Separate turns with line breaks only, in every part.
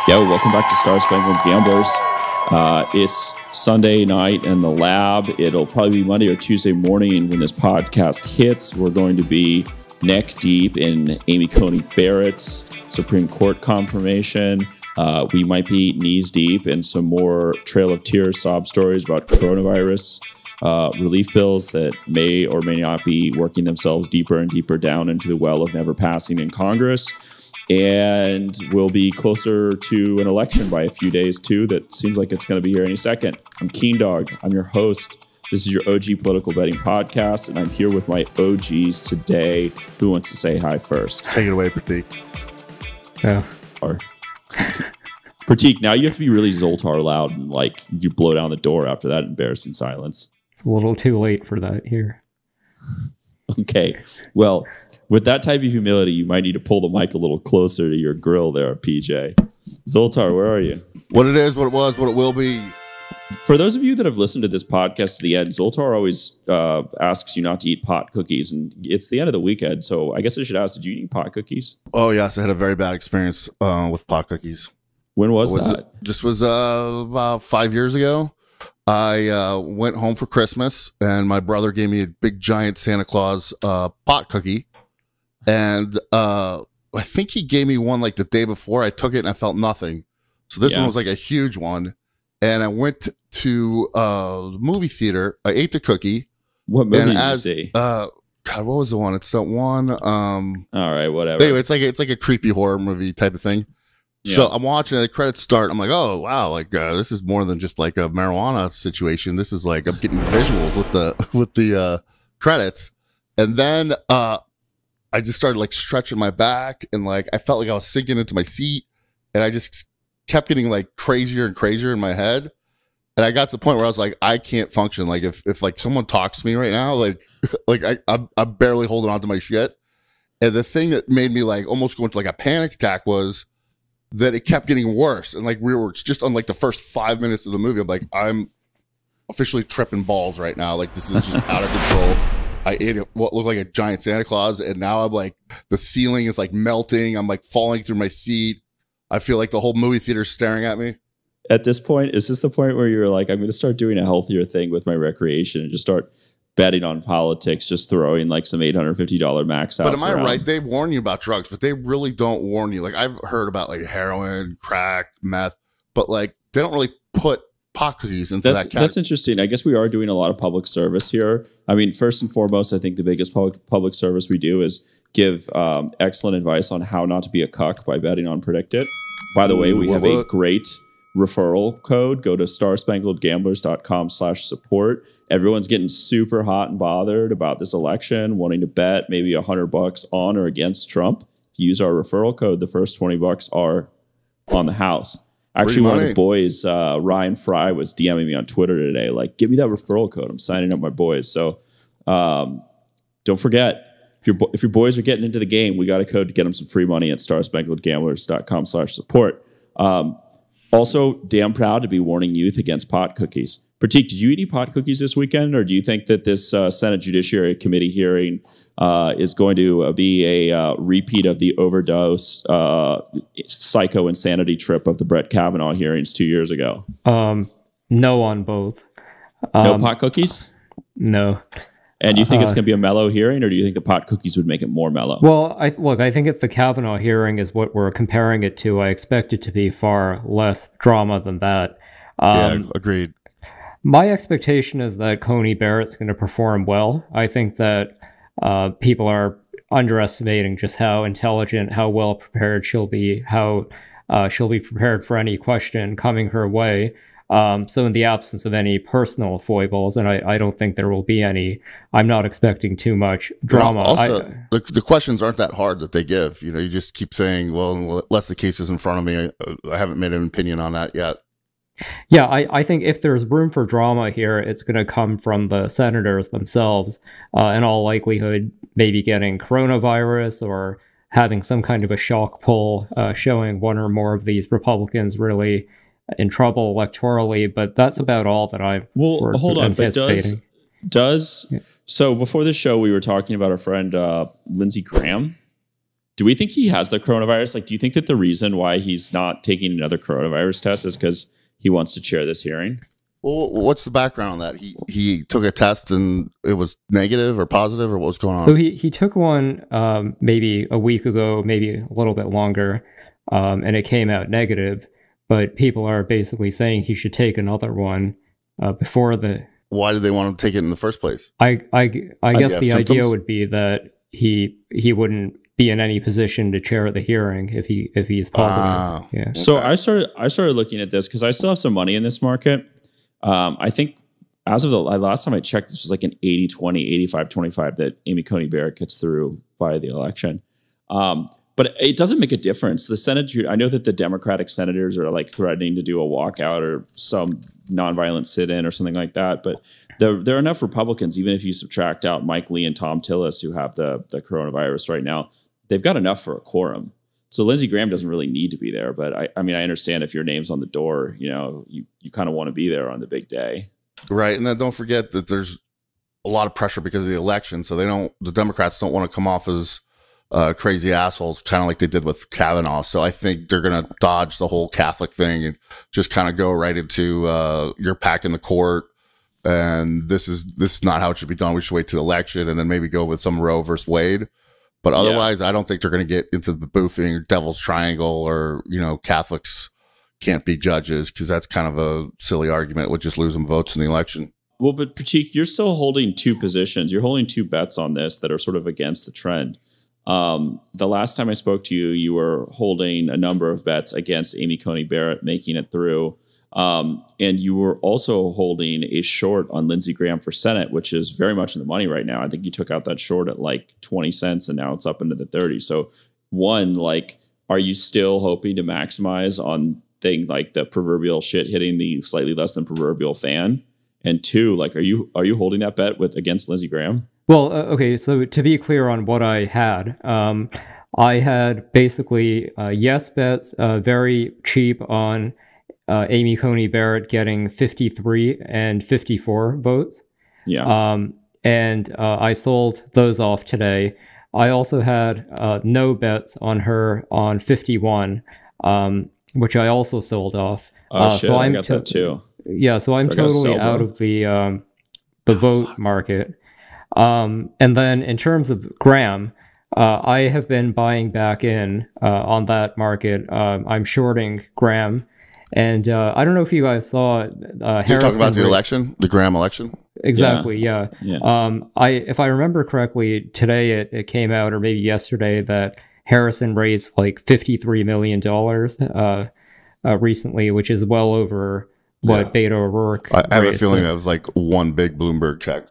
Yo, welcome back to Star Spangled Gamblers. It's Sunday night in the lab. It'll probably be Monday or Tuesday morning when this podcast hits. We're going to be neck deep in Amy Coney Barrett's Supreme Court confirmation. We might be knees deep in some more Trail of Tears sob stories about coronavirus relief bills that may or may not be working themselves deeper and deeper down into the well of never passing in Congress. And we'll be closer to an election by a few days, too. That seems like it's going to be here any second. I'm Keen Dog. I'm your host. This is your OG Political Betting Podcast, and I'm here with my OGs today. Who wants to say hi first?
Take it away, Pratik.
Yeah.
Pratik, now you have to be really Zoltar loud and like you blow down the door after that embarrassing silence.
It's a little too late for that here.
Okay. Well, with that type of humility, you might need to pull the mic a little closer to your grill there, PJ. Zoltar, where are you?
What it is, what it was, what it will be.
For those of you that have listened to this podcast to the end, Zoltar always asks you not to eat pot cookies, and it's the end of the weekend, so I guess I should ask, did you eat pot cookies?
Oh, yes, I had a very bad experience with pot cookies.
When was that?
This was about 5 years ago. I went home for Christmas, and my brother gave me a big, giant Santa Claus pot cookie. And I think he gave me one like the day before. I took it and I felt nothing. So this one was like a huge one. And I went to the movie theater. I ate the cookie.
What movie did you see?
God, what was the one? It's that one.
All right, whatever.
Anyway, it's like a creepy horror movie type of thing. Yeah. So I'm watching it, the credits start. I'm like, oh wow, like this is more than just like a marijuana situation. This is like I'm getting visuals with the credits. And then I just started like stretching my back and like I felt like I was sinking into my seat, and I just kept getting like crazier and crazier in my head. And I got to the point where I was like, I can't function. Like if like someone talks to me right now, like I'm barely holding on to my shit. And the thing that made me like almost go into like a panic attack was that it kept getting worse. And like we were just on like the first 5 minutes of the movie, I'm like, I'm officially tripping balls right now. Like this is just out of control. I ate what looked like a giant Santa Claus, and now I'm like, the ceiling is like melting. I'm like falling through my seat. I feel like the whole movie theater is staring at me.
At this point, is this the point where you're like, I'm going to start doing a healthier thing with my recreation and just start betting on politics, just throwing like some $850 max outs?
But am I
around?
right? They warn you about drugs, but they really don't warn you. Like I've heard about like heroin, crack, meth, but like they don't really put pot cookies into that category.
That's interesting. I guess we are doing a lot of public service here. I mean, first and foremost, I think the biggest public service we do is give excellent advice on how not to be a cuck by betting on Predict It. By the way, we have a great referral code. Go to starspangledgamblers.com/support. Everyone's getting super hot and bothered about this election, wanting to bet maybe $100 on or against Trump. If you use our referral code, the first $20 are on the house. Actually, one of the boys, Ryan Fry, was DMing me on Twitter today, like, give me that referral code. I'm signing up my boys. So don't forget, if your boys are getting into the game, we got a code to get them some free money at starspangledgamblers.com/support. Also, damn proud to be warning youth against pot cookies. Pratik, did you eat any pot cookies this weekend, or do you think that this Senate Judiciary Committee hearing is going to be a repeat of the overdose psycho insanity trip of the Brett Kavanaugh hearings 2 years ago?
No on both.
No pot cookies?
No.
And do you think it's going to be a mellow hearing, or do you think the pot cookies would make it more mellow?
Well, I think if the Kavanaugh hearing is what we're comparing it to, I expect it to be far less drama than that.
Yeah, agreed.
My expectation is that Coney Barrett's going to perform well. I think that people are underestimating just how intelligent, how well prepared she'll be, how she'll be prepared for any question coming her way. So in the absence of any personal foibles, and I don't think there will be any, I'm not expecting too much drama.
Also, the questions aren't that hard that they give. You know, you just keep saying, well, unless the case is in front of me, I haven't made an opinion on that yet.
Yeah, I think if there's room for drama here, it's going to come from the senators themselves, in all likelihood, maybe getting coronavirus or having some kind of a shock poll showing one or more of these Republicans really in trouble electorally, but that's about all that I'm
hold on, but so before the show we were talking about our friend Lindsey Graham. do we think he has the coronavirus? Like, do you think that the reason why he's not taking another coronavirus test is because he wants to chair this hearing?
Well, what's the background on that? He took a test and it was negative or positive, or what was going on?
So he took one maybe a week ago, maybe a little bit longer, and it came out negative. But people are basically saying he should take another one before the.
Why did they want him to take it in the first place?
I guess the idea would be that he wouldn't be in any position to chair the hearing if he's positive. Yeah.
So I started looking at this because I still have some money in this market. I think as of the last time I checked, this was like an 80-20, 85-25 that Amy Coney Barrett gets through by the election. But it doesn't make a difference. The Senate, I know that the Democratic senators are like threatening to do a walkout or some nonviolent sit-in or something like that. But there are enough Republicans, even if you subtract out Mike Lee and Thom Tillis, who have the coronavirus right now, they've got enough for a quorum. So Lindsey Graham doesn't really need to be there. But I mean, I understand if your name's on the door, you know, you kind of want to be there on the big day.
Right. And then don't forget that there's a lot of pressure because of the election. So the Democrats don't want to come off as crazy assholes, kind of like they did with Kavanaugh. So I think they're going to dodge the whole Catholic thing and just kind of go right into you're packing the court, and this is not how it should be done. We should wait to the election and then maybe go with some Roe versus Wade. But otherwise, I don't think they're going to get into the boofing or devil's triangle or, you know, Catholics can't be judges, because that's kind of a silly argument. It would just lose them votes in the election.
Well, but Pratik, you're still holding two positions. You're holding two bets on this that are sort of against the trend. The last time I spoke to you, you were holding a number of bets against Amy Coney Barrett making it through. And you were also holding a short on Lindsey Graham for Senate, which is very much in the money right now. I think you took out that short at like 20 cents and now it's up into the 30s. So one, like, are you still hoping to maximize on thing like the proverbial shit hitting the slightly less than proverbial fan? And two, like, are you holding that bet against Lindsey Graham? Well,
okay, so to be clear on what I had basically yes bets, very cheap on Amy Coney Barrett getting 53 and 54 votes.
Yeah.
And I sold those off today. I also had no bets on her on 51, which I also sold off.
Shit, so I got that too.
Yeah, so I'm totally out of the vote market. And then in terms of Graham, I have been buying back in on that market. I'm shorting Graham. And I don't know if you guys saw
Harrison. You're talking about the election, the Graham election?
Exactly, yeah. If I remember correctly, today it came out, or maybe yesterday, that Harrison raised like $53 million recently, which is well over what Beto O'Rourke
I have a feeling that was like one big Bloomberg check.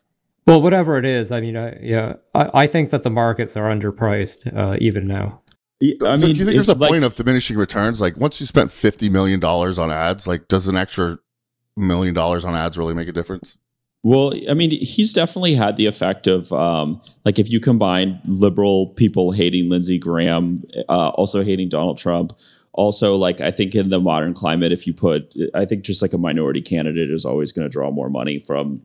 Well, whatever it is, I mean, I think that the markets are underpriced even now.
I mean, do you think there's a point of diminishing returns? Like, once you spent $50 million on ads, like, does an extra $1 million on ads really make a difference?
Well, I mean, he's definitely had the effect of, like, if you combine liberal people hating Lindsey Graham, also hating Donald Trump, also, like, I think in the modern climate, if you put, I think just like a minority candidate is always going to draw more money from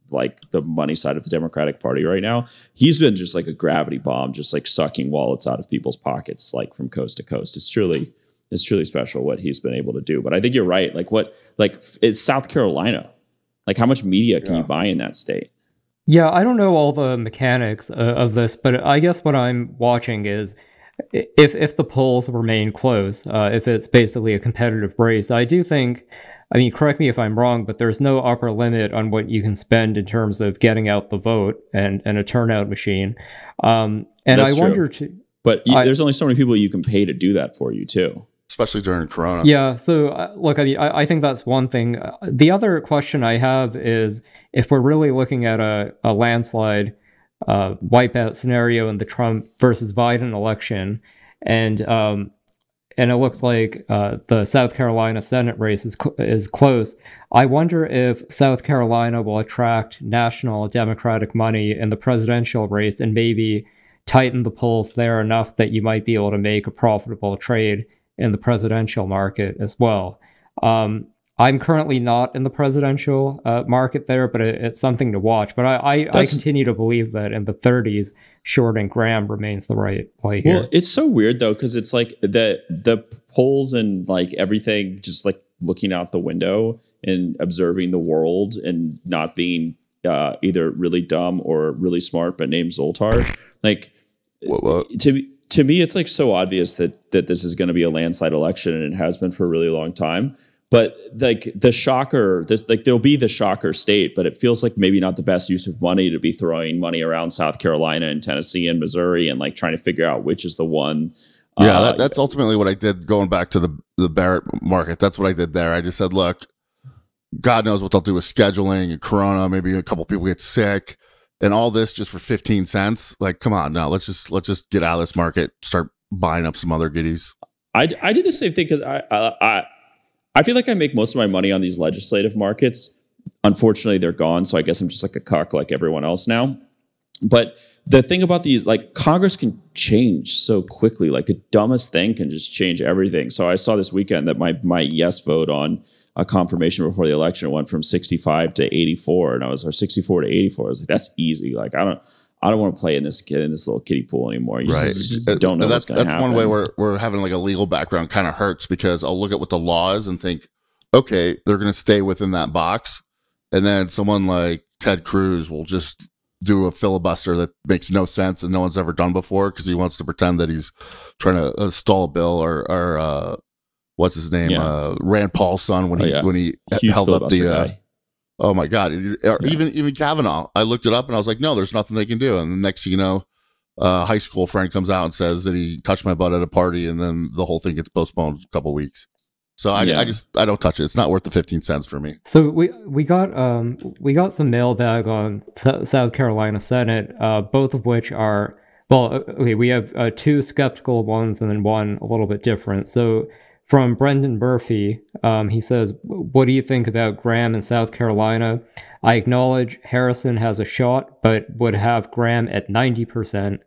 like the money side of the Democratic Party right now. He's been just like a gravity bomb, just like sucking wallets out of people's pockets, like from coast to coast. It's truly special what he's been able to do. But I think you're right. Like it's South Carolina. Like, how much media can you buy in that state?
Yeah, I don't know all the mechanics of this, but I guess what I'm watching is, if the polls remain close, if it's basically a competitive race, I do think, I mean, correct me if I'm wrong, but there's no upper limit on what you can spend in terms of getting out the vote and a turnout machine. And
that's
I wonder too.
But there's only so many people you can pay to do that for you too.
Especially during Corona.
Yeah, so look, I mean, I think that's one thing. The other question I have is, if we're really looking at a landslide wipeout scenario in the Trump versus Biden election, and it looks like the South Carolina Senate race is close. I wonder if South Carolina will attract national Democratic money in the presidential race and maybe tighten the polls there enough that you might be able to make a profitable trade in the presidential market as well. I'm currently not in the presidential market there, but it's something to watch. But I continue to believe that in the 30s, shorting Graham remains the right play here.
Well, it's so weird though, because it's like the polls and like everything, just like looking out the window and observing the world and not being either really dumb or really smart, but named Zoltar. Like to me, it's like so obvious that this is going to be a landslide election, and it has been for a really long time. But like the shocker, there'll be the shocker state, but it feels like maybe not the best use of money to be throwing money around South Carolina and Tennessee and Missouri and like trying to figure out which is the one.
Yeah, that's ultimately what I did going back to the Barrett market. That's what I did there. I just said, look, God knows what they'll do with scheduling and Corona. Maybe a couple people get sick and all this just for 15 cents. Like, come on, now let's just get out of this market, start buying up some other goodies.
I did the same thing because I feel like I make most of my money on these legislative markets. Unfortunately, they're gone, so I guess I'm just like a cuck like everyone else now. But the thing about these, like, Congress can change so quickly. Like, the dumbest thing can just change everything. So I saw this weekend that my yes vote on a confirmation before the election went from 65 to 84, and I was 64 to 84. I was like, that's easy. Like, I don't want to play in this little kiddie pool anymore. You just don't know what's going to happen.
That's one way we're having like a legal background kind of hurts, because I'll look at what the law is and think, okay, they're going to stay within that box. And then someone like Ted Cruz will just do a filibuster that makes no sense and no one's ever done before, because he wants to pretend that he's trying to stall a bill or what's his name? Yeah. Rand Paul's son when he held up the oh my God. Even Kavanaugh. I looked it up and I was like, no, there's nothing they can do. And the next thing you know, a high school friend comes out and says that he touched my butt at a party, and then the whole thing gets postponed a couple of weeks. So I don't touch it. It's not worth the 15 cents for me.
So we got some mailbag on South Carolina Senate, both of which are, well, okay, we have two skeptical ones and then one a little bit different. So from Brendan Murphy, he says, what do you think about Graham in South Carolina? I acknowledge Harrison has a shot, but would have Graham at 90%.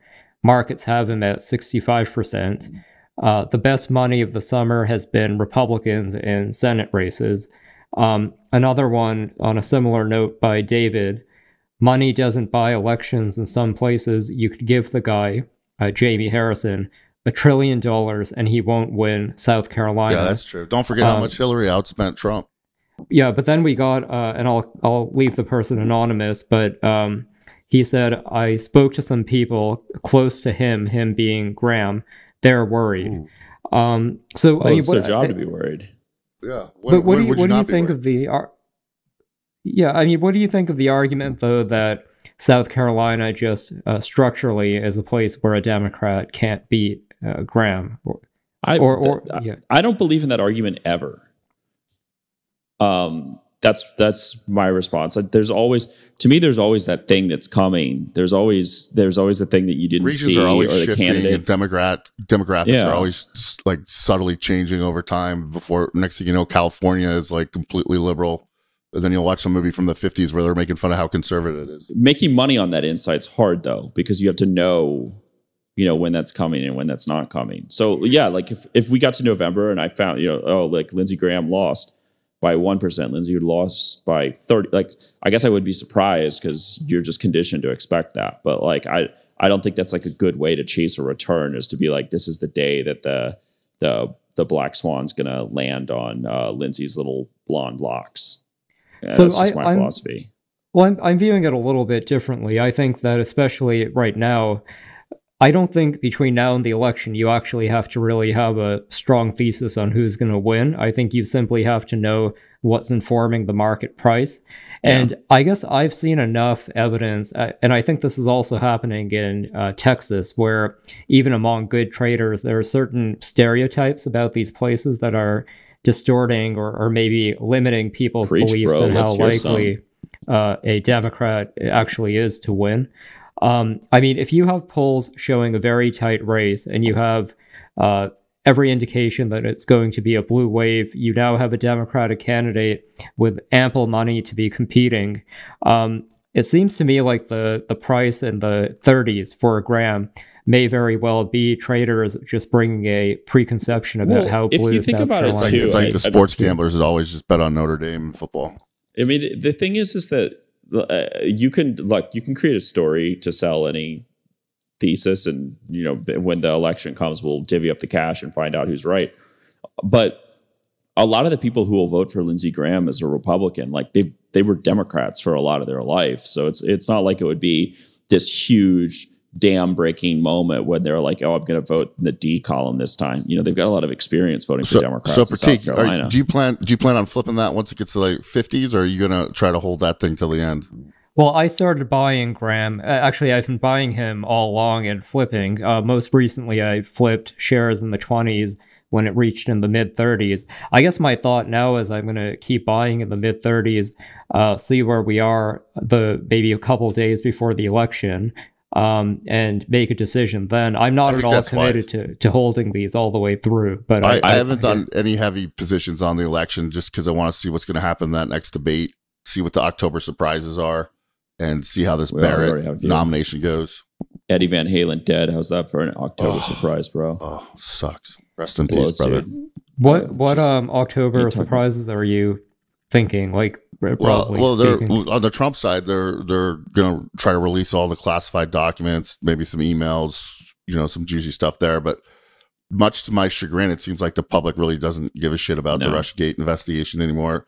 Markets have him at 65%. The best money of the summer has been Republicans in Senate races. Another one on a similar note by David, money doesn't buy elections in some places. You could give the guy, Jaime Harrison, $1 trillion and he won't win South Carolina.
Yeah, that's true. Don't forget how much Hillary outspent Trump.
Yeah, but then we got, and I'll leave the person anonymous, but he said, I spoke to some people close to him being Graham. They're worried. So
it's their job to be worried.
Yeah.
What do you think of the? What do you think of the argument though that South Carolina just structurally is a place where a Democrat can't beat Graham?
I don't believe in that argument ever. That's my response. There's always that thing that's coming. There's always the thing that you didn't
Regions
see,
are always
or the
shifting,
candidate.
and demographics are always like subtly changing over time. Before next thing you know, California is like completely liberal. And then you'll watch some movie from the 50s where they're making fun of how conservative it is. Making
money on that insight's hard though, because you have to know, when that's coming and when that's not coming. So yeah, like if we got to November and I found, like Lindsey Graham lost by 1%, Lindsey had lost by 30. Like, I guess I would be surprised because you're just conditioned to expect that. But like, I don't think that's like a good way to chase a return, is to be like, this is the day that the black swan's gonna land on Lindsey's little blonde locks. Yeah, so that's just my philosophy.
Well, I'm viewing it a little bit differently. I think that especially right now, I don't think between now and the election, you actually have to really have a strong thesis on who's going to win. I think you simply have to know what's informing the market price. And I guess I've seen enough evidence, and I think this is also happening in Texas, where even among good traders, there are certain stereotypes about these places that are distorting or maybe limiting people's beliefs in how likely a Democrat actually is to win. If you have polls showing a very tight race and you have every indication that it's going to be a blue wave, you now have a Democratic candidate with ample money to be competing. It seems to me like the price in the 30s for Graham may very well be traders just bringing a preconception about how blue
if you think
South
about
Carolina
it too,
it's like the sports gamblers that always just bet on Notre Dame in football.
I mean, the thing is that you can create a story to sell any thesis, and when the election comes, we'll divvy up the cash and find out who's right. But a lot of the people who will vote for Lindsey Graham as a Republican, like they were Democrats for a lot of their life, so it's not like it would be this huge dam breaking moment when they're like, oh, I'm going to vote in the D column this time. They've got a lot of experience voting for Democrats in South Carolina.
Do you plan on flipping that once it gets to like 50s, or are you going to try to hold that thing till the end?
Well, I started buying Graham. Actually, I've been buying him all along and flipping. Most recently, I flipped shares in the 20s when it reached in the mid 30s. I guess my thought now is I'm going to keep buying in the mid 30s, see where we are maybe a couple days before the election, and make a decision then. I'm not at all committed to holding these all the way through. But
I haven't done any heavy positions on the election just because I want to see what's going to happen in that next debate, see what the October surprises are, and see how this Barrett nomination goes.
Eddie Van Halen dead. How's that for an October surprise, bro?
Oh, sucks. Rest in peace, brother.
Dude.
What October surprises are you thinking? Like,
well, they're on the Trump side. They're going to try to release all the classified documents, maybe some emails, some juicy stuff there. But much to my chagrin, it seems like the public really doesn't give a shit about the Russiagate investigation anymore.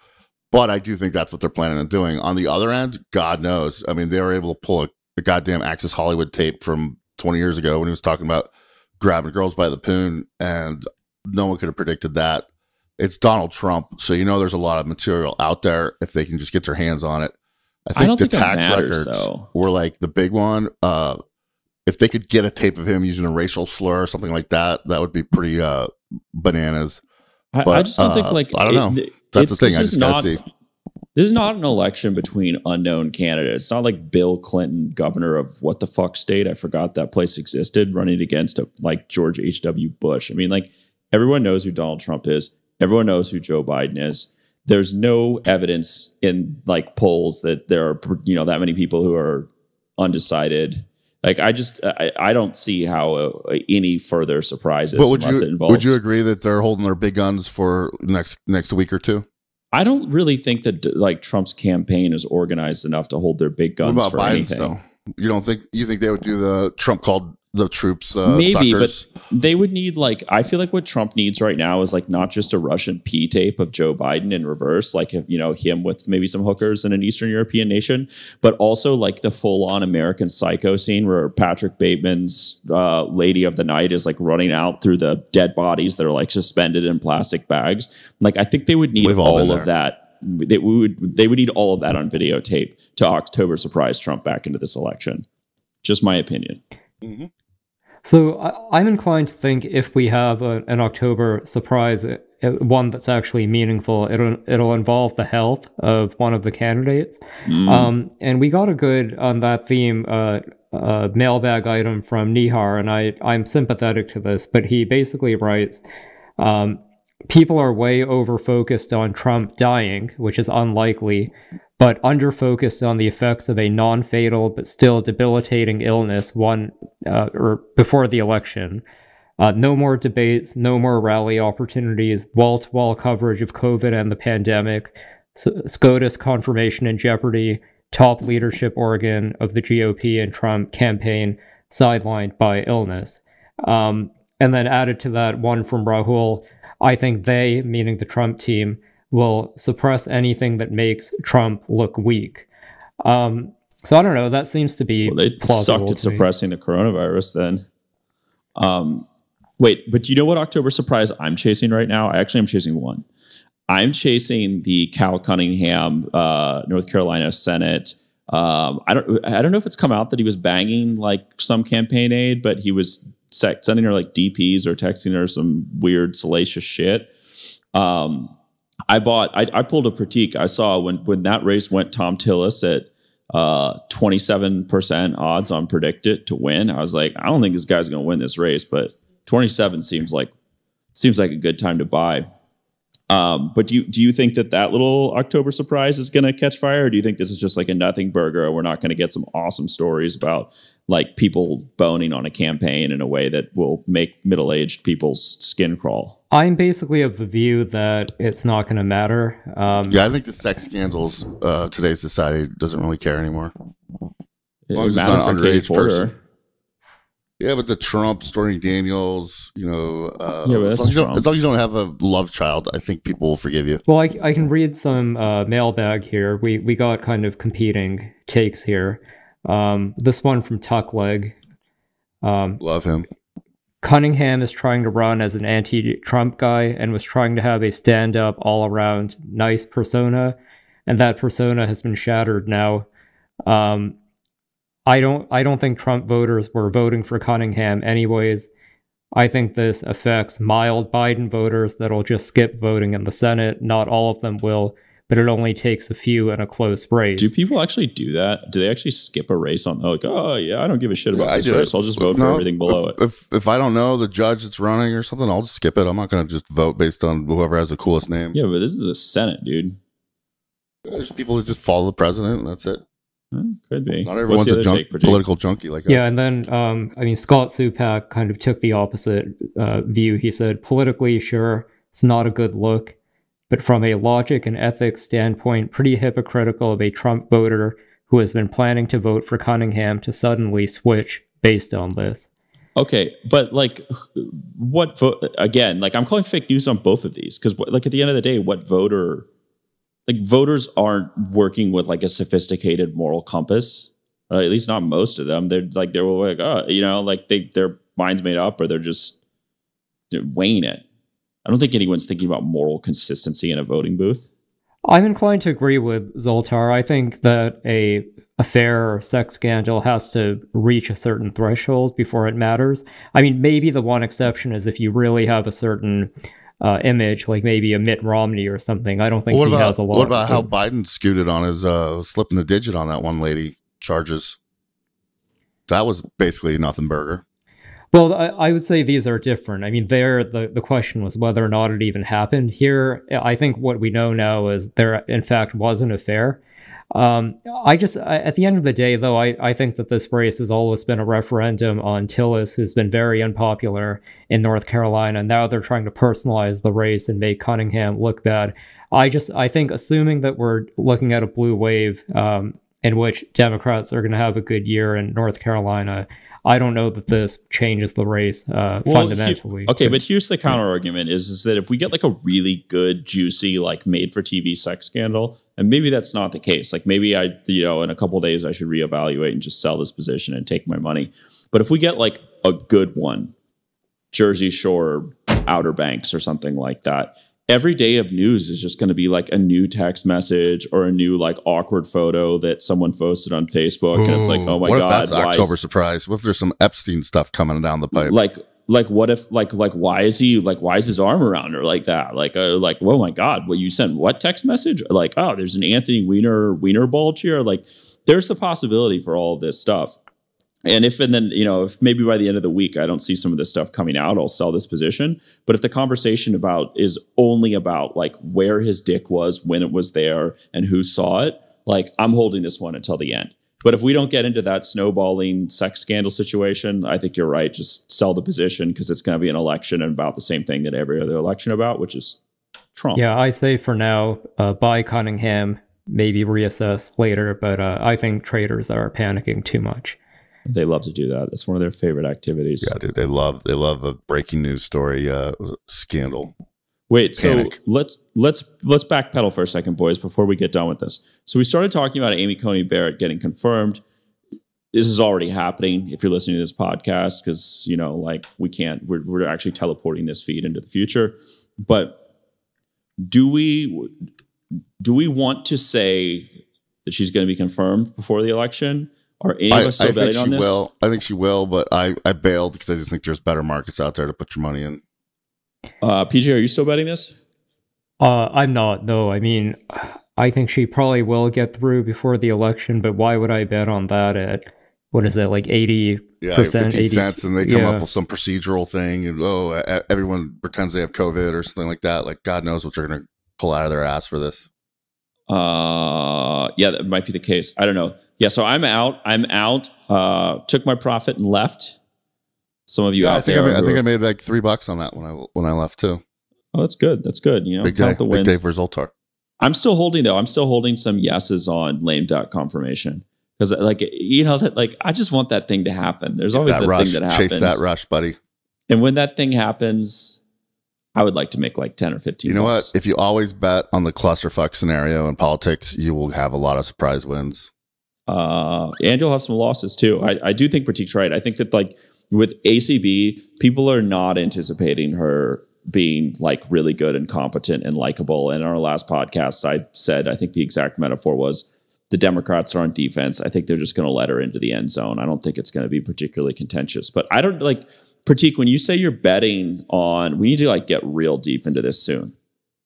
But I do think that's what they're planning on doing. On the other end, God knows. I mean, they were able to pull a goddamn Access Hollywood tape from 20 years ago when he was talking about grabbing girls by the poon, and no one could have predicted that. It's Donald Trump, so there's a lot of material out there if they can just get their hands on it. I think the tax records were like the big one. If they could get a tape of him using a racial slur or something like that, that would be pretty bananas. But
I just don't think
I don't know. That's the thing. I just gotta see.
This is not an election between unknown candidates. It's not like Bill Clinton, governor of what the fuck state? I forgot that place existed, running against like George H.W. Bush. I mean, like, everyone knows who Donald Trump is. Everyone knows who Joe Biden is. There's no evidence in like polls that there are, that many people who are undecided. Like, I don't see how any further surprises. But
would you agree that they're holding their big guns for next week or two?
I don't really think that like Trump's campaign is organized enough to hold their big guns for
Biden's,
anything.
Though? You think they would do the Trump called the troops
maybe,
suckers?
But they would need I feel like what Trump needs right now is like not just a Russian P tape of Joe Biden in reverse, like him with maybe some hookers in an Eastern European nation, but also like the full on American Psycho scene where Patrick Bateman's Lady of the Night is like running out through the dead bodies that are like suspended in plastic bags. Like, I think they would need all of that. They would need all of that on videotape to October surprise Trump back into this election. Just my opinion.
Mm-hmm.
So I'm inclined to think if we have an October surprise, one that's actually meaningful, it'll involve the health of one of the candidates. And we got a good, on that theme, mailbag item from Nihar, and I'm sympathetic to this, but he basically writes, people are way over-focused on Trump dying, which is unlikely, but under-focused on the effects of a non-fatal but still debilitating illness or before the election. No more debates, no more rally opportunities, wall-to-wall coverage of COVID and the pandemic, SCOTUS confirmation in jeopardy, top leadership organ of the GOP and Trump campaign sidelined by illness. And then added to that one from Rahul, I think they, meaning the Trump team, will suppress anything that makes Trump look weak. So I don't know. That seems to be
they sucked at suppressing the coronavirus then. Wait, but do you know what October surprise I'm chasing right now? I actually am chasing one. I'm chasing the Cal Cunningham, North Carolina Senate. I don't know if it's come out that he was banging like some campaign aide, but he was sending her like DPs or texting her some weird salacious shit. I pulled a critique. I saw when that race went Thom Tillis at 27% odds on predict it to win. I was like, I don't think this guy's going to win this race, but 27 seems like a good time to buy. But do you think that little October surprise is going to catch fire, or do you think this is just like a nothing burger and we're not going to get some awesome stories about like people boning on a campaign in a way that will make middle-aged people's skin crawl.
I'm basically of the view that it's not going to matter.
Yeah, I think the sex scandals, today's society doesn't really care anymore.
It
long as it's
matter
not an
for Katie
underage
Porter.
person. Yeah, but the Trump, Stormy Daniels,
Yeah, but
as
that's
long as
Trump.
you don't have a love child, I think people will forgive you.
Well, I can read some mailbag here. We got kind of competing takes here. This one from Tuckleg.
Love him.
Cunningham is trying to run as an anti-Trump guy and was trying to have a stand-up, all-around nice persona, and that persona has been shattered now. I don't think Trump voters were voting for Cunningham anyways. I think this affects mild Biden voters that'll just skip voting in the Senate. Not all of them will, but it only takes a few in a close race.
Do people actually do that? Do they actually skip a race on like, oh yeah, I don't give a shit about this race. I'll just vote for everything below it.
If I don't know the judge that's running or something, I'll just skip it. I'm not going to just vote based on whoever has the coolest name.
Yeah, but this is the Senate, dude.
There's people that just follow the president, and that's it.
Could be.
Not everyone's a political junkie like us.
Yeah, and then, Scott Supak kind of took the opposite view. He said, politically, sure, it's not a good look, but from a logic and ethics standpoint, pretty hypocritical of a Trump voter who has been planning to vote for Cunningham to suddenly switch based on this.
Okay, but like, what vote? Again, like I'm calling fake news on both of these because, like, at the end of the day, what voter? Like voters aren't working with like a sophisticated moral compass, at least not most of them. They're like oh, like their mind's made up, or they're weighing it. I don't think anyone's thinking about moral consistency in a voting booth.
I'm inclined to agree with Zoltar. I think that a affair or sex scandal has to reach a certain threshold before it matters. I mean, maybe the one exception is if you really have a certain image, like maybe a Mitt Romney or something. I don't think he has a lot.
What about how Biden scooted on his slipping the digit on that one lady charges? That was basically nothing burger.
Well, I would say these are different. I mean, the question was whether or not it even happened. Here, I think what we know now is there, in fact, was an affair. At the end of the day, though, I think that this race has always been a referendum on Tillis, who's been very unpopular in North Carolina. Now they're trying to personalize the race and make Cunningham look bad. I think assuming that we're looking at a blue wave in which Democrats are going to have a good year in North Carolina, I don't know that this changes the race fundamentally.
But here's the counter argument is that if we get like a really good, juicy, like made for TV sex scandal, and maybe that's not the case. Like maybe in a couple of days I should reevaluate and just sell this position and take my money. But if we get like a good one, Jersey Shore, Outer Banks or something like that, every day of news is just going to be like a new text message or a new like awkward photo that someone posted on Facebook. And it's like, oh my God.
What if that's October surprise? What if there's some Epstein stuff coming down the pipe?
Like what if why is his arm around her like that? Like oh my God, what you sent what text message? Like, oh, there's an Anthony Weiner bulge here. Like there's the possibility for all of this stuff. And if maybe by the end of the week I don't see some of this stuff coming out, I'll sell this position. But if the conversation is only about like where his dick was when it was there and who saw it, like I'm holding this one until the end. But if we don't get into that snowballing sex scandal situation, I think you're right. Just sell the position because it's going to be an election and about the same thing that every other election about, which is Trump.
Yeah, I say for now, buy Cunningham, maybe reassess later. But I think traders are panicking too much.
They love to do that. That's one of their favorite activities.
Yeah, dude, they love a breaking news story scandal.
Wait, panic. So let's backpedal for a second, boys, before we get done with this. So we started talking about Amy Coney Barrett getting confirmed. This is already happening if you're listening to this podcast, because we're actually teleporting this feed into the future. But do we want to say that she's going to be confirmed before the election? Are any of us still betting on this?
I think she will, but I bailed because I just think there's better markets out there to put your money in.
PJ, are you still betting this?
I'm not. No, I mean, I think she probably will get through before the election, but why would I bet on that at, what is it, like 80%?
Yeah, 15 cents, and they come up with some procedural thing, and everyone pretends they have COVID or something like that. Like, God knows what they're going to pull out of their ass for this.
Yeah, that might be the case. I don't know. Yeah, so I'm out. Took my profit and left. Some of you out there.
I think I made like $3 on that when I left too.
Oh, that's good. That's good. You know, count the wins.
Big day for Zoltar.
I'm still holding though. I'm still holding some yeses on lame duck confirmation because, like, you know, that like I just want that thing to happen. There's always that
rush.
thing that happens.
Chase that rush, buddy.
And when that thing happens, I would like to make like 10 or 15.
You know what? If you always bet on the clusterfuck scenario in politics, you will have a lot of surprise wins.
And you'll have some losses too. I do think Pratik's right. I think that like with ACB, people are not anticipating her being like really good and competent and likable. And in our last podcast, I said, I think the exact metaphor was the Democrats are on defense. I think they're just going to let her into the end zone. I don't think it's going to be particularly contentious, but I don't like Pratik. When you say you're betting on, we need to like get real deep into this soon,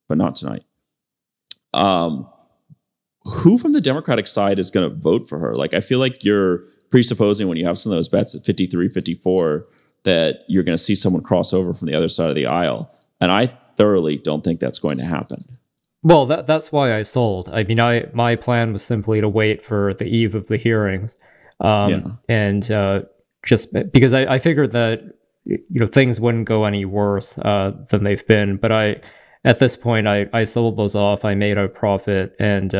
but not tonight. Who from the Democratic side is going to vote for her? Like, I feel like you're presupposing when you have some of those bets at 53, 54, that you're going to see someone cross over from the other side of the aisle. And I thoroughly don't think that's going to happen.
Well, that's why I sold. I mean, my plan was simply to wait for the eve of the hearings. And just because I figured that, you know, things wouldn't go any worse than they've been. But at this point, I sold those off. I made a profit, and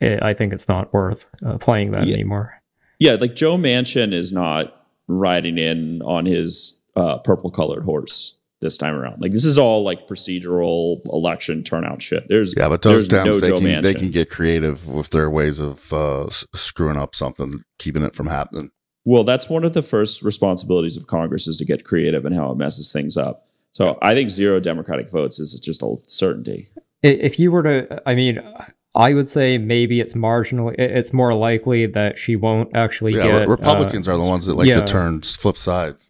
I think it's not worth playing that anymore.
Yeah, like Joe Manchin is not riding in on his purple-colored horse this time around. Like, this is all like procedural election turnout shit.
But those Dems, they can get creative with their ways of screwing up something, keeping it from happening.
Well, that's one of the first responsibilities of Congress is to get creative in how it messes things up. So I think 0 Democratic votes is just a certainty.
If you were to, I mean, I would say maybe it's marginal. It's more likely that she won't actually get.
Republicans are the ones that like to flip sides.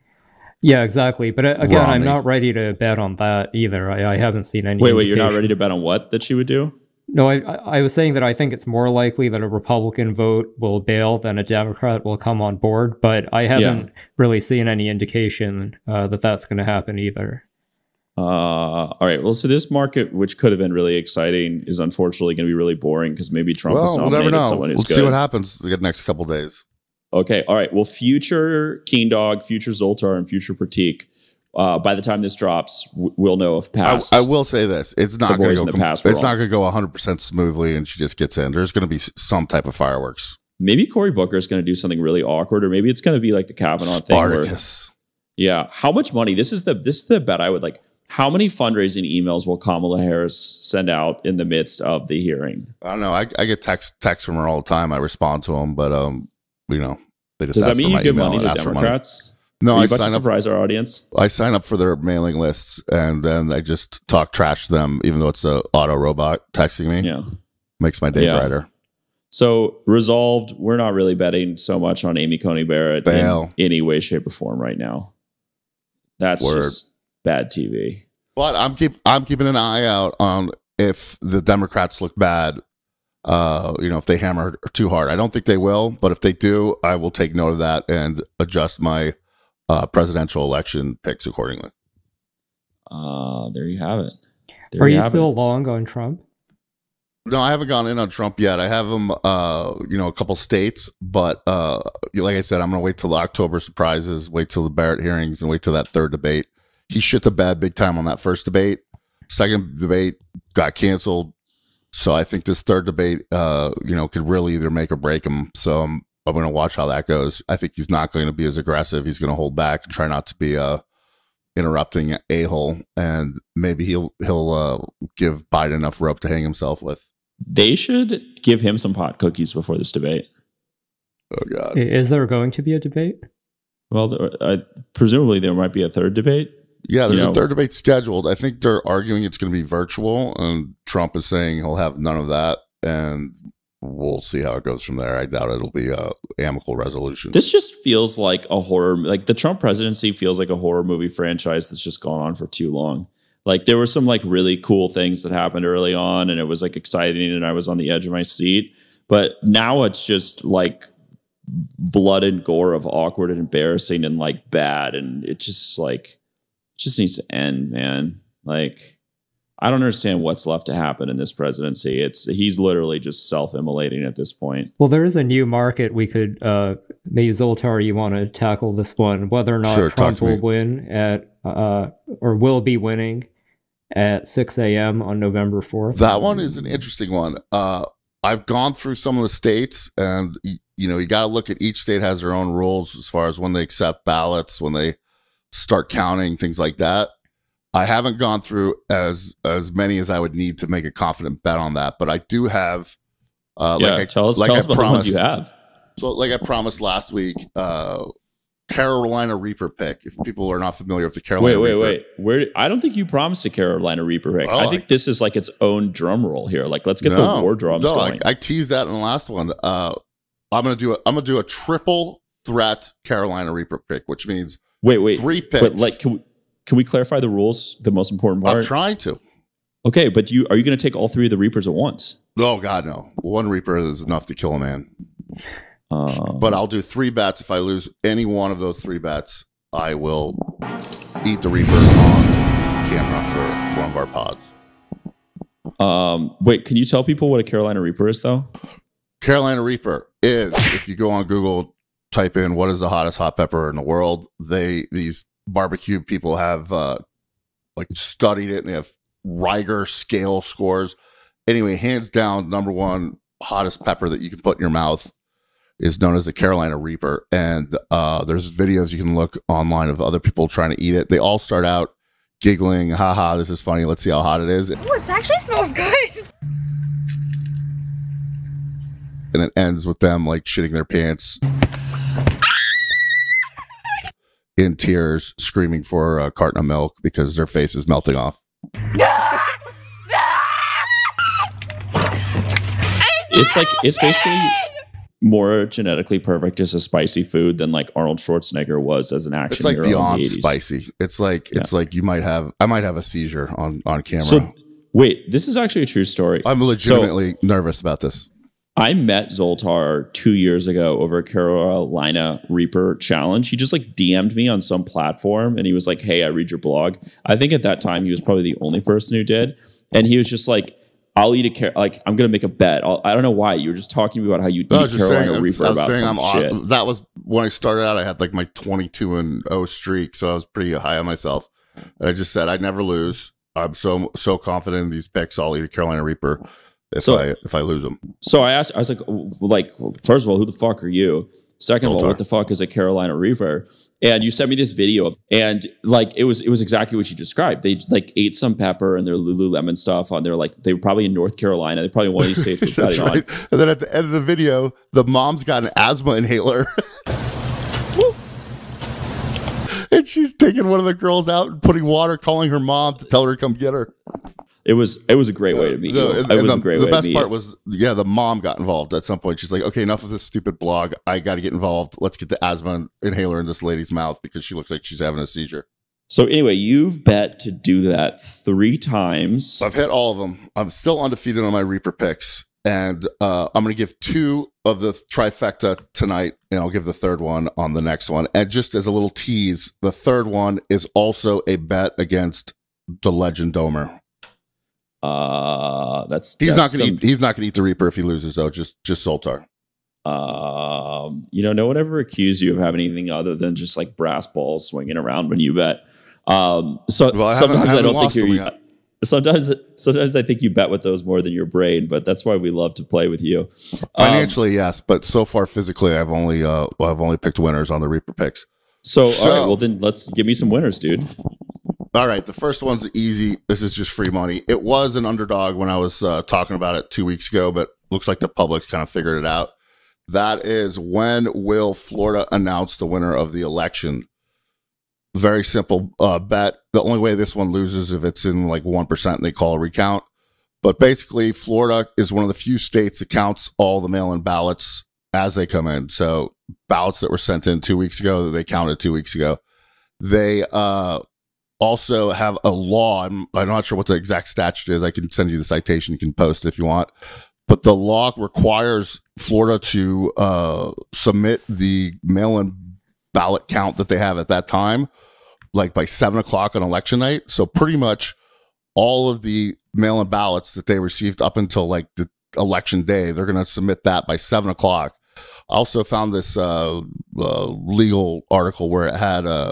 Yeah, exactly. But again, I'm not ready to bet on that either. I haven't seen any.
Wait, you're not ready to bet on what that she would do?
No, I was saying that I think it's more likely that a Republican vote will bail than a Democrat will come on board. But I haven't really seen any indication that that's going to happen either.
All right. Well, so this market, which could have been really exciting, is unfortunately going to be really boring because maybe Trump has nominated someone who's good.
We'll see what happens the next couple of days.
Okay. All right. Well, future Keen Dog, future Zoltar, and future Pratik. By the time this drops, we'll know if past.
I will say this: it's not going to go. It's not going to go 100% smoothly, and she just gets in. There's going to be some type of fireworks.
Maybe Cory Booker is going to do something really awkward, or maybe it's going to be like the Kavanaugh thing.
Spartacus.
How much money? This is the bet I would like. How many fundraising emails will Kamala Harris send out in the midst of the hearing?
I don't know. I get texts from her all the time. I respond to them, but you know, they just.
Does that mean you give money to Democrats?
No,
I sign up. Surprise our audience.
I sign up for their mailing lists, and then I just talk trash to them, even though it's a auto robot texting me. Yeah, makes my day brighter.
So resolved. We're not really betting so much on Amy Coney Barrett in any way, shape, or form right now. That's just bad TV.
But I'm keeping an eye out on if the Democrats look bad. If they hammer too hard. I don't think they will, but if they do, I will take note of that and adjust my presidential election picks accordingly.
There you have it.
Are you still long on Trump?
No, I haven't gone in on Trump yet. I have him, a couple states, but like I said, I'm going to wait till the October surprises, wait till the Barrett hearings, and wait till that third debate. He shit the bed big time on that first debate. Second debate got canceled. So I think this third debate, could really either make or break him. So I'm going to watch how that goes. I think he's not going to be as aggressive. He's going to hold back and try not to be interrupting a-hole. And maybe he'll give Biden enough rope to hang himself with.
They should give him some pot cookies before this debate.
Oh, God.
Is there going to be a debate?
Well, presumably there might be a third debate.
Yeah, there's a third debate scheduled. I think they're arguing it's going to be virtual, and Trump is saying he'll have none of that, and we'll see how it goes from there. I doubt it'll be a amicable resolution.
This just feels like a horror, like the Trump presidency feels like a horror movie franchise that's just gone on for too long. Like there were some like really cool things that happened early on, and it was like exciting, and I was on the edge of my seat. But now it's just like blood and gore of awkward and embarrassing and like bad, and it just like. Just needs to end, man. Like, I don't understand what's left to happen in this presidency. He's literally just self-immolating at this point.
Well, there is a new market we could, maybe Zoltar, you want to tackle this one, whether or not Trump will win at, or will be winning at 6 a.m. on November 4th.
That one is an interesting one. I've gone through some of the states, and you got to look at each state has their own rules as far as when they accept ballots, when they start counting, things like that. I haven't gone through as many as I would need to make a confident bet on that, but I do have.
Tell us about the ones you have.
So, like I promised last week, Carolina Reaper pick. If people are not familiar with the Carolina Reaper.
Wait. I don't think you promised a Carolina Reaper pick. I think this is like its own drum roll here. Like, let's get the war drums going.
I teased that in the last one. I'm gonna do a triple threat Carolina Reaper pick, which means 3 picks.
But like, can we clarify the rules? The most important part.
I'm trying to.
Okay, but are you going to take all 3 of the Reapers at once?
Oh God, no! 1 Reaper is enough to kill a man. But I'll do 3 bets. If I lose any one of those 3 bets, I will eat the Reaper on camera for one of our pods.
Wait, can you tell people what a Carolina Reaper is, though?
Carolina Reaper is, if you go on Google, type in what is the hottest hot pepper in the world. These barbecue people have studied it, and they have Riger scale scores. Anyway, hands down, #1 hottest pepper that you can put in your mouth is known as the Carolina Reaper. And there's videos you can look online of other people trying to eat it. They all start out giggling, haha, this is funny, let's see how hot it is.
Oh, it actually smells good.
And it ends with them like shitting their pants in tears, screaming for a carton of milk because their face is melting off.
It's basically more genetically perfect as a spicy food than like Arnold Schwarzenegger was as an action hero.
It's like beyond
in the 80s.
Spicy. It's like I might have a seizure on camera.
So wait, this is actually a true story.
I'm legitimately nervous about this.
I met Zoltar 2 years ago over a Carolina Reaper challenge. He just like DM'd me on some platform and he was like, hey, I read your blog. I think at that time he was probably the only person who did. And he was just like, I'll eat I'm going to make a bet. I don't know why. You were just talking about how you eat Carolina Reaper about some shit.
That was when I started out. I had like my 22-0 streak. So I was pretty high on myself. And I just said, I'd never lose. I'm so confident in these picks. I'll eat a Carolina Reaper if I lose them.
So I asked, I was like, first of all, who the fuck are you? Second of all, what the fuck is a Carolina Reaper? And you sent me this video, and like it was exactly what you described. They like ate some pepper and their Lululemon stuff on. They were probably in North Carolina. They probably one of these states was
That's right. On. And then at the end of the video, the mom's got an asthma inhaler. And she's taking one of the girls out and putting water, calling her mom to tell her to come get her.
It was a great way to meet you.
The best part was, the mom got involved at some point. She's like, okay, enough of this stupid blog. I got to get involved. Let's get the asthma inhaler in this lady's mouth because she looks like she's having a seizure.
So anyway, you've bet to do that 3 times.
I've hit all of them. I'm still undefeated on my Reaper picks. And I'm going to give 2 of the trifecta tonight, and I'll give the 3rd one on the next one. And just as a little tease, the 3rd one is also a bet against the legend Domer. He's not going to eat the Reaper if he loses, though. Just Zoltar.
No one ever accused you of having anything other than just like brass balls swinging around when you bet. Sometimes I don't think you're. Sometimes I think you bet with those more than your brain, but that's why we love to play with you.
Financially, yes, but so far physically, I've only picked winners on the Reaper picks.
So all right, well then let's give me some winners, dude.
All right, the first one's easy. This is just free money. It was an underdog when I was talking about it 2 weeks ago, but looks like the public's kind of figured it out. That is, when will Florida announce the winner of the election? Very simple bet. The only way this one loses if it's in like 1% and they call a recount. But basically, Florida is one of the few states that counts all the mail-in ballots as they come in. So ballots that were sent in 2 weeks ago that they counted 2 weeks ago. They also have a law. I'm not sure what the exact statute is. I can send you the citation. You can post it if you want. But the law requires Florida to submit the mail-in ballot count that they have at that time, like by 7 o'clock on election night. So pretty much all of the mail-in ballots that they received up until like the election day. They're going to submit that by 7 o'clock. I also found this legal article where it had a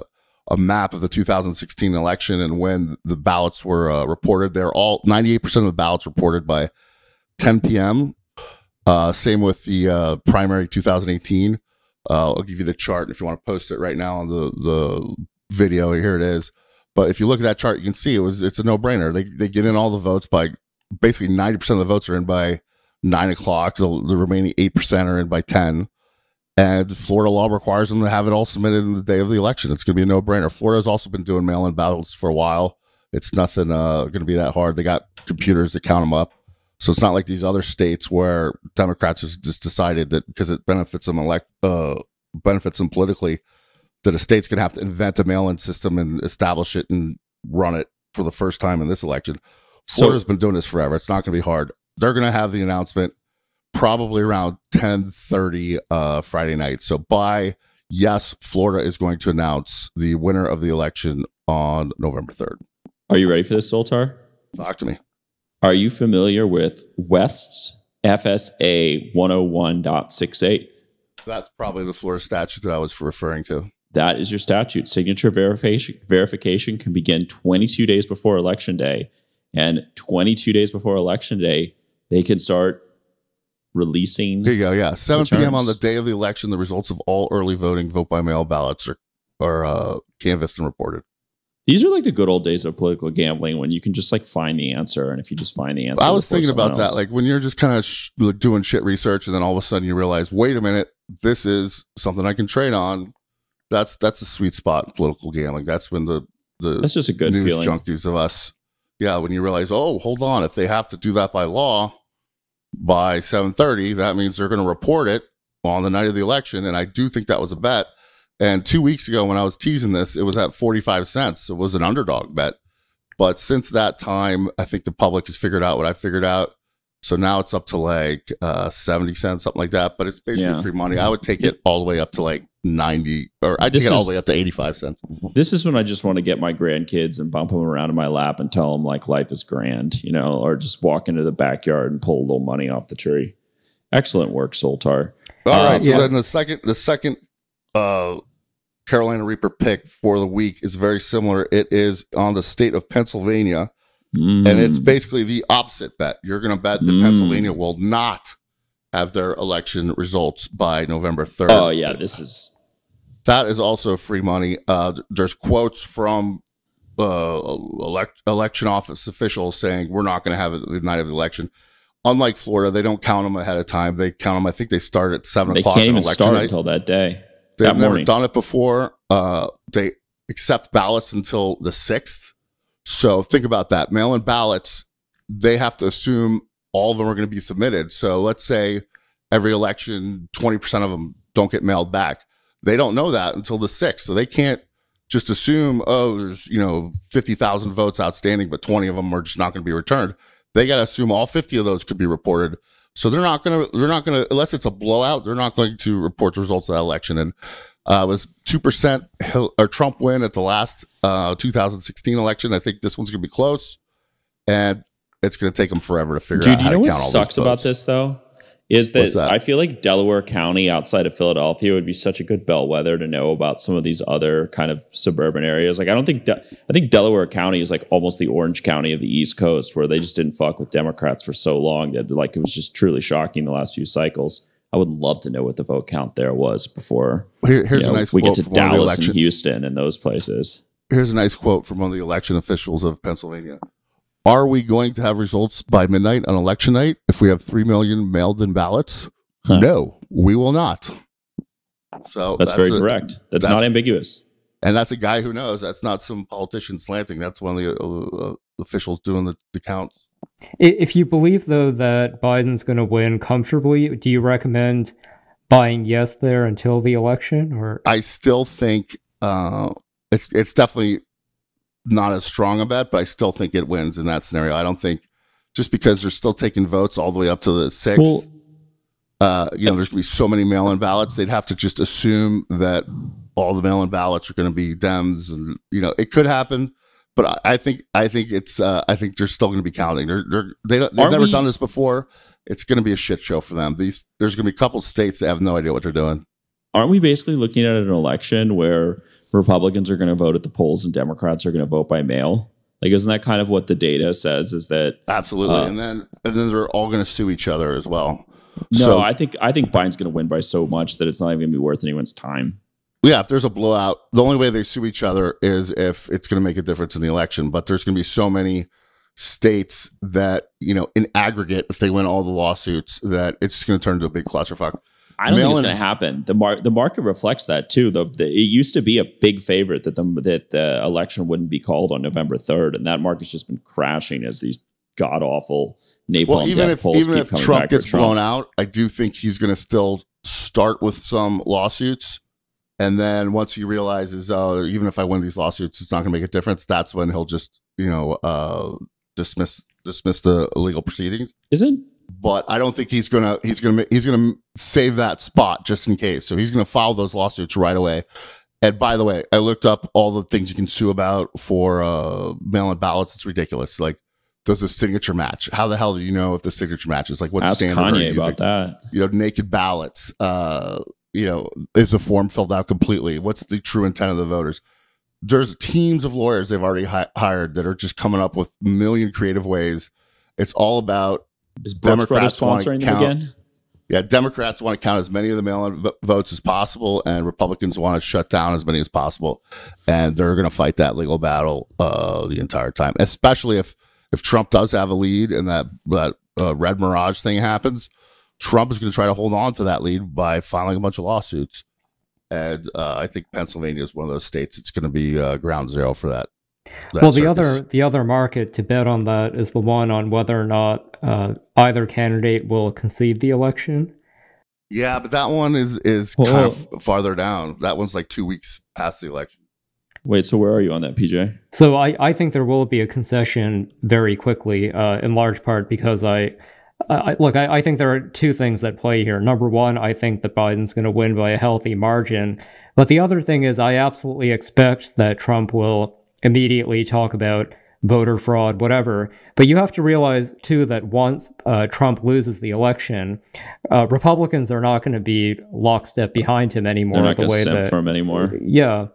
map of the 2016 election and when the ballots were reported. They're all 98% of the ballots reported by 10 p.m. Same with the primary 2018. I'll give you the chart if you want to post it right now on the video. Here it is. But if you look at that chart, you can see it's a no-brainer. They get in all the votes by basically 90% of the votes are in by 9 o'clock. The remaining 8% are in by 10. And Florida law requires them to have it all submitted in the day of the election. It's going to be a no-brainer. Florida's also been doing mail-in ballots for a while. It's nothing going to be that hard. They got computers that count them up. So it's not like these other states where Democrats just decided that because it benefits them politically, that a state's going to have to invent a mail-in system and establish it and run it for the first time in this election. Florida's been doing this forever. It's not going to be hard. They're going to have the announcement probably around 10:30 Friday night. So Florida is going to announce the winner of the election on November 3rd.
Are you ready for this, Zoltar?
Talk to me.
Are you familiar with West's FSA 101.68?
That's probably the Florida statute that I was referring to.
That is your statute. Signature verification can begin 22 days before Election Day. And 22 days before Election Day, they can start releasing.
Here you go. Yeah. 7
returns.
p.m. on the day of the election, the results of all early voting vote by mail ballots are canvassed and reported.
These are like the good old days of political gambling when you can just like find the answer. And if you just find the answer,
I was thinking about that. Like when you're just kind of doing shit research and then all of a sudden you realize, wait a minute, this is something I can trade on. That's a sweet spot in political gambling. That's when that's just a good news feeling. Junkies of us. Yeah. When you realize, oh, hold on. If they have to do that by law by 7:30, that means they're going to report it on the night of the election. And I do think that was a bet. And 2 weeks ago when I was teasing this, it was at 45 cents. It was an underdog bet. But since that time, I think the public has figured out what I figured out. So now it's up to like 70 cents, something like that. But it's basically free money. I would take it all the way up to like 90, or I'd take it all the way up to 85 cents.
This is when I just want to get my grandkids and bump them around in my lap and tell them like life is grand, you know, or just walk into the backyard and pull a little money off the tree. Excellent work, Zoltar.
All right. So then the second Carolina Reaper pick for the week is very similar. It is on the state of Pennsylvania, and it's basically the opposite bet. You're going to bet that Pennsylvania will not have their election results by November 3rd.
Oh, yeah,
that is also free money. There's quotes from election office officials saying we're not going to have it the night of the election. Unlike Florida, they don't count them ahead of time. They count them. I think they start at 7 o'clock.
They can't even start until that day.
They've never done it before. They accept ballots until the 6th. So think about that. Mail-in ballots, they have to assume all of them are going to be submitted. So let's say every election, 20% of them don't get mailed back. They don't know that until the 6th. So they can't just assume, oh, there's 50,000 votes outstanding, but 20 of them are just not going to be returned. They got to assume all 50 of those could be reported. So they're not going to, unless it's a blowout, they're not going to report the results of that election. And it was 2% Trump win at the last 2016 election. I think this one's going to be close, and it's going to take them forever to figure out how to count all those votes.
Dude, you know what sucks about this, though? Is that I feel like Delaware County outside of Philadelphia would be such a good bellwether to know about some of these other kind of suburban areas. Like I think Delaware County is like almost the Orange County of the East Coast, where they just didn't fuck with Democrats for so long that like it was just truly shocking the last few cycles. I would love to know what the vote count there was before
here's a nice
we
quote
get to Dallas and Houston and those places.
Here's a nice quote from one of the election officials of Pennsylvania. Are we going to have results by midnight on election night if we have 3 million mailed-in ballots? Huh. No, we will not. So
that's very correct. That's not ambiguous.
And that's a guy who knows. That's not some politician slanting. That's one of the officials doing the counts.
If you believe, though, that Biden's going to win comfortably, do you recommend buying yes there until the election? Or
I still think it's definitely not as strong a bet, but I still think it wins in that scenario. I don't think just because they're still taking votes all the way up to the 6th, there's going to be so many mail-in ballots. They'd have to just assume that all the mail-in ballots are going to be Dems, and it could happen. But I think it's I think they're still going to be counting. They've never done this before. It's going to be a shit show for them. There's going to be a couple states that have no idea what they're doing.
Aren't we basically looking at an election where Republicans are going to vote at the polls and Democrats are going to vote by mail? Like, isn't that kind of what the data says? Is that
absolutely? And then they're all going to sue each other as well.
No,
so,
I think Biden's going to win by so much that it's not even going to be worth anyone's time.
Yeah, if there's a blowout, the only way they sue each other is if it's going to make a difference in the election. But there's going to be so many states that, in aggregate, if they win all the lawsuits, that it's just going to turn into a big clusterfuck.
I don't think it's going to happen. The market reflects that too. It used to be a big favorite that the election wouldn't be called on November 3rd, and that market's just been crashing as these god awful napalm death polls keep coming back. Even if Trump gets blown
out, I do think he's going to still start with some lawsuits, and then once he realizes, even if I win these lawsuits, it's not going to make a difference. That's when he'll just dismiss the illegal proceedings.
Isn't?
But I don't think he's gonna save that spot just in case. So he's gonna file those lawsuits right away. And by the way, I looked up all the things you can sue about for mail-in ballots. It's ridiculous. Like, does the signature match? How the hell do you know if the signature matches? Like, what's standard?
Ask Kanye about that.
Naked ballots. Is the form filled out completely? What's the true intent of the voters? There's teams of lawyers they've already hired that are just coming up with a million creative ways. It's all about.
Is Democrats sponsoring them again?
Yeah, Democrats want to count as many of the mail-in votes as possible, and Republicans want to shut down as many as possible. And they're going to fight that legal battle the entire time, especially if Trump does have a lead and that red mirage thing happens. Trump is going to try to hold on to that lead by filing a bunch of lawsuits. And I think Pennsylvania is one of those states. It's going to be ground zero for that.
Well, the other market to bet on that is the one on whether or not either candidate will concede the election.
Yeah, but that one is kind of farther down. That one's like 2 weeks past the election.
Wait, so where are you on that, PJ?
So I think there will be a concession very quickly, in large part because I think there are two things at play here. Number one, I think that Biden's going to win by a healthy margin. But the other thing is I absolutely expect that Trump will immediately talk about voter fraud, whatever. But you have to realize, too, that once Trump loses the election, Republicans are not going to be lockstep behind him anymore.
They're not going to simp for him anymore.
Yeah.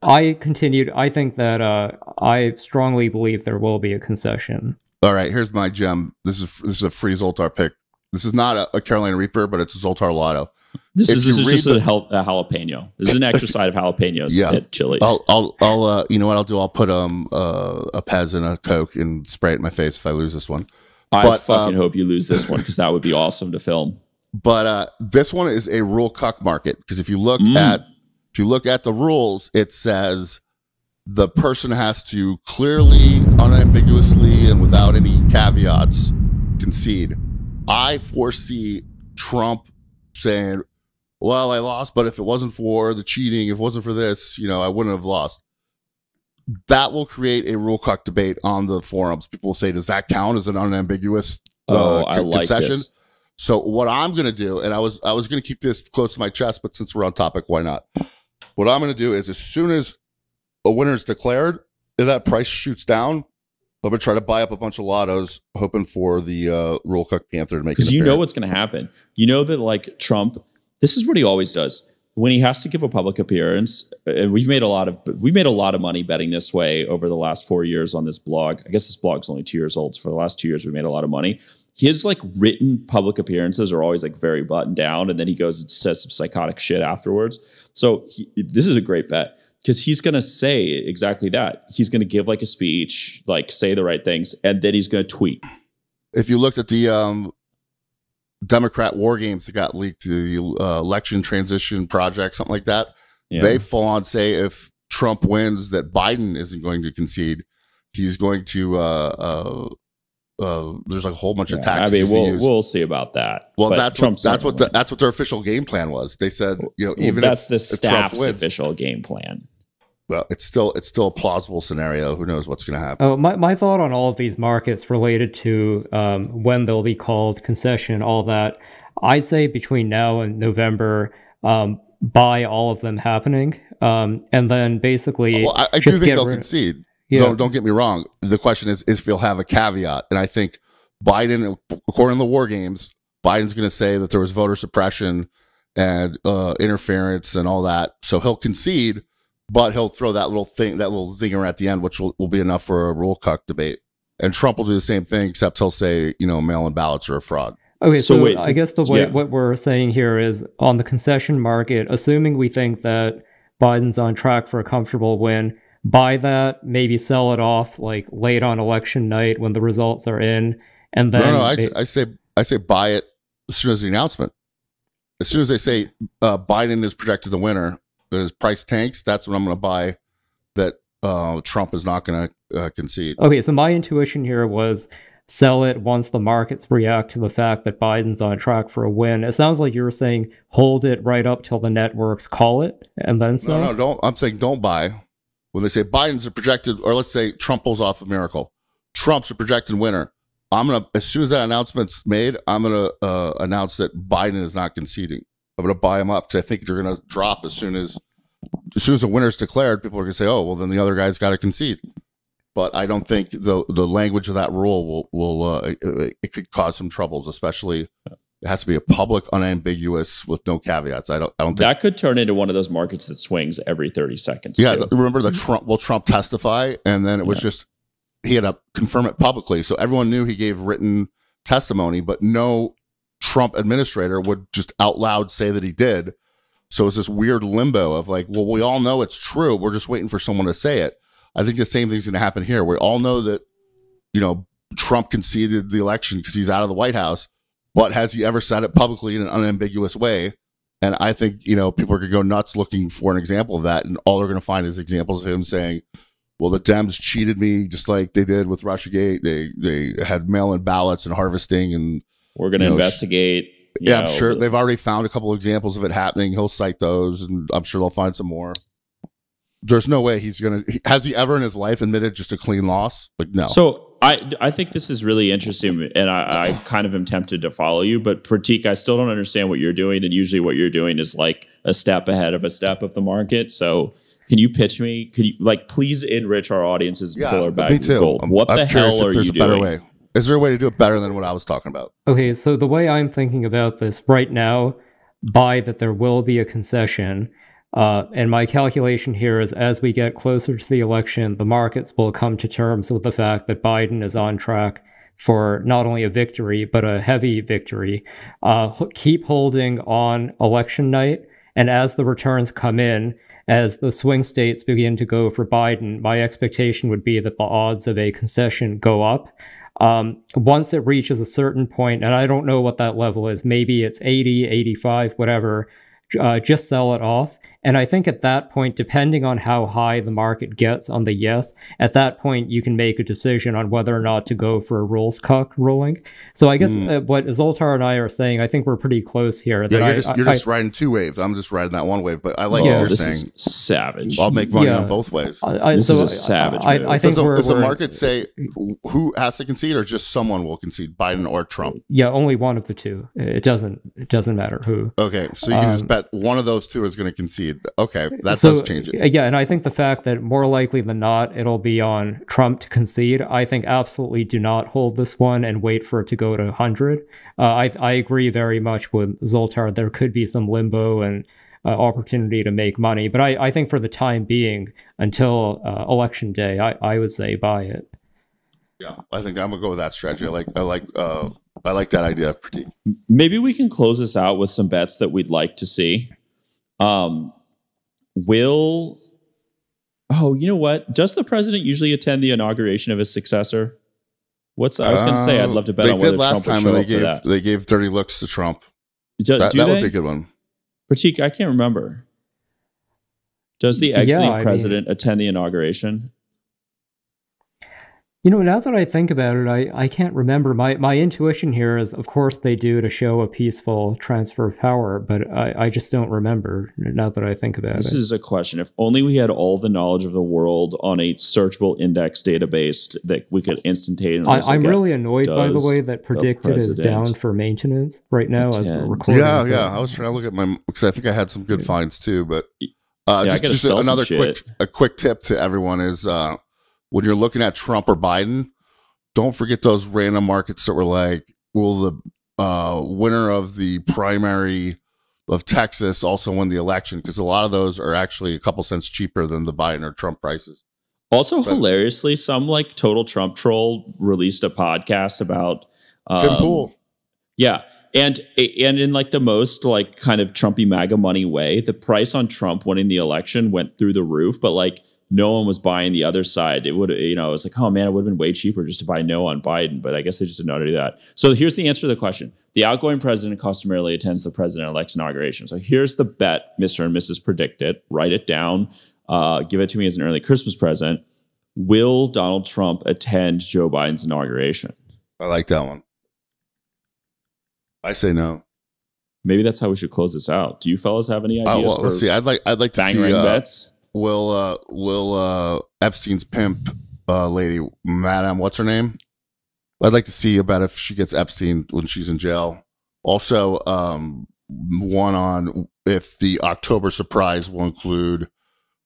I think that I strongly believe there will be a concession.
All right, here's my gem. This is a free Zoltar pick. This is not a Carolina Reaper, but it's a Zoltar Lotto.
This is just a jalapeno. This is an extra side of jalapenos at Chili's.
I'll you know what I'll do? I'll put a Pez and a Coke and spray it in my face if I lose this one.
I fucking hope you lose this one because that would be awesome to film.
But this one is a rule cuck market because if you look at the rules, it says the person has to clearly, unambiguously, and without any caveats concede. I foresee Trump saying, well, I lost, but if it wasn't for the cheating, if it wasn't for this, I wouldn't have lost. That will create a rule cuck debate on the forums. People will say, does that count as an unambiguous
I like
concession?
this.
So what I'm going to do, and I was going to keep this close to my chest, but since we're on topic, why not? What I'm going to do is as soon as a winner is declared, if that price shoots down, I'm going to try to buy up a bunch of lottos, hoping for the Rule Cook Panther to make it.
Because you know what's going to happen. You know that, like, Trump, this is what he always does. When he has to give a public appearance, and we made a lot of money betting this way over the last 4 years on this blog. I guess this blog's only 2 years old, so for the last 2 years we made a lot of money. His like written public appearances are always like very buttoned down, and then he goes and says some psychotic shit afterwards. So this is a great bet. Because he's going to say exactly that. He's going to give like a speech, like say the right things, and then he's going to tweet.
If you looked at the Democrat war games that got leaked, the election transition project, something like that, they full on say if Trump wins that Biden isn't going to concede, he's going to there's like a whole bunch of tactics.
I mean, we'll see about that.
Well, that's what their official game plan was. They said, even
that's the staff's official game plan.
Well, it's still a plausible scenario. Who knows what's going to happen?
Oh, my thought on all of these markets related to when they'll be called, concession, all that. I'd say between now and November, buy all of them happening, and then basically,
I do think they'll concede. Don't get me wrong. The question is if he'll have a caveat. And I think Biden, according to the war games, Biden's going to say that there was voter suppression and interference and all that. So he'll concede, but he'll throw that little thing, that little zinger at the end, which will be enough for a rule cuck debate. And Trump will do the same thing, except he'll say, mail-in ballots are a fraud.
Okay, so wait, I guess what we're saying here is on the concession market, assuming we think that Biden's on track for a comfortable win, buy that, maybe sell it off like late on election night when the results are in, and then
I say buy it as soon as the announcement. As soon as they say Biden is projected the winner, his price tanks. That's when I'm going to buy that Trump is not going to concede.
Okay, so my intuition here was sell it once the markets react to the fact that Biden's on track for a win. It sounds like you were saying hold it right up till the networks call it and then sell.
No, don't. I'm saying don't buy. When they say Biden's a projected, or let's say Trump pulls off a miracle, Trump's a projected winner. I'm going to, as soon as that announcement's made, I'm going to announce that Biden is not conceding. I'm going to buy him up because I think they're going to drop as soon as the winner's declared. People are going to say, oh, well, then the other guy's got to concede. But I don't think the language of that rule will it could cause some troubles, especially it has to be a public, unambiguous with no caveats. I don't think
that could turn into one of those markets that swings every 30 seconds.
Yeah, remember the Trump testify, and then it was just he had to confirm it publicly, so everyone knew he gave written testimony, but no Trump administrator would just out loud say that he did. So it's this weird limbo of like, well, we all know it's true. We're just waiting for someone to say it. I think the same thing's going to happen here. We all know that, Trump conceded the election because he's out of the White House, but has he ever said it publicly in an unambiguous way? And I think, people are going to go nuts looking for an example of that. And all they're going to find is examples of him saying, well, the Dems cheated me just like they did with Russiagate. They had mail-in ballots and harvesting, and
we're going to investigate.
I'm sure they've already found a couple of examples of it happening. He'll cite those, and I'm sure they'll find some more. There's no way has he ever in his life admitted just a clean loss? Like, no.
So I think this is really interesting, and I kind of am tempted to follow you, but Pratik, I still don't understand what you're doing, and usually what you're doing is like a step ahead of a step of the market. So can you pitch me? Could you please enrich our audiences and pull our bag of gold? What the hell are you doing?
Way. Is there a way to do it better than what I was talking about?
Okay, so the way I'm thinking about this right now, buy that there will be a concession. And my calculation here is as we get closer to the election, the markets will come to terms with the fact that Biden is on track for not only a victory, but a heavy victory. Keep holding on election night. And as the returns come in, as the swing states begin to go for Biden, my expectation would be that the odds of a concession go up. Once it reaches a certain point, and I don't know what that level is, maybe it's 80, 85, whatever, just sell it off. And I think at that point, depending on how high the market gets on the yes, at that point, you can make a decision on whether or not to go for a rules cuck ruling. So I guess what Zoltar and I are saying, I think we're pretty close here.
Yeah, you're just riding two waves. I'm just riding that one wave, but I like what you're saying.
Is savage.
I'll make money on both ways.
This is a savage move.
I think
does the market say who has to concede, or just someone will concede, Biden or Trump?
Yeah, only one of the two. It doesn't matter who.
Okay, so you can just bet one of those two is going to concede. Okay, that does change it.
Yeah, and I think the fact that more likely than not, it'll be on Trump to concede. I think absolutely do not hold this one and wait for it to go to 100. I agree very much with Zoltar. There could be some limbo and opportunity to make money. But I think for the time being, until election day, I would say buy it.
Yeah, I think I'm going to go with that strategy. I like that idea.
Maybe we can close this out with some bets that we'd like to see. You know what? Does the president usually attend the inauguration of his successor? I was going to say, I'd love to bet on whether Trump will show up for that.
They gave dirty looks to Trump.
That
would be a good one.
Pratik, I can't remember. Does the exiting president attend the inauguration?
Now that I think about it, I can't remember. My intuition here is, of course, they do to show a peaceful transfer of power, but I just don't remember now that I think about it.
This is a question. If only we had all the knowledge of the world on a searchable index database that we could instantaneously
I'm really annoyed, by the way, that Predicted is down for maintenance right now as we're recording.
Yeah. I was trying to look at because I think I had some good finds too, but just another quick tip to everyone is when you're looking at Trump or Biden, don't forget those random markets that were like, will the winner of the primary of Texas also win the election? Because a lot of those are actually a couple cents cheaper than the Biden or Trump prices.
Also, hilariously, some like total Trump troll released a podcast about
Tim Pool.
Yeah. And in like the most like kind of Trumpy MAGA money way, the price on Trump winning the election went through the roof, but like no one was buying the other side. It would, it was like, oh man, it would have been way cheaper just to buy no on Biden, but I guess they just didn't know how to do that. So here's the answer to the question. The outgoing president customarily attends the president-elect's inauguration. So here's the bet Mr. and Mrs. Predicted. Write it down. Give it to me as an early Christmas present. Will Donald Trump attend Joe Biden's inauguration?
I like that one. I say no.
Maybe that's how we should close this out. Do you fellas have any ideas?
Well, let's see. I'd like to see
bets.
Will Epstein's pimp lady, Madame, what's her name? I'd like to see about if she gets Epstein when she's in jail. Also, one on if the October surprise will include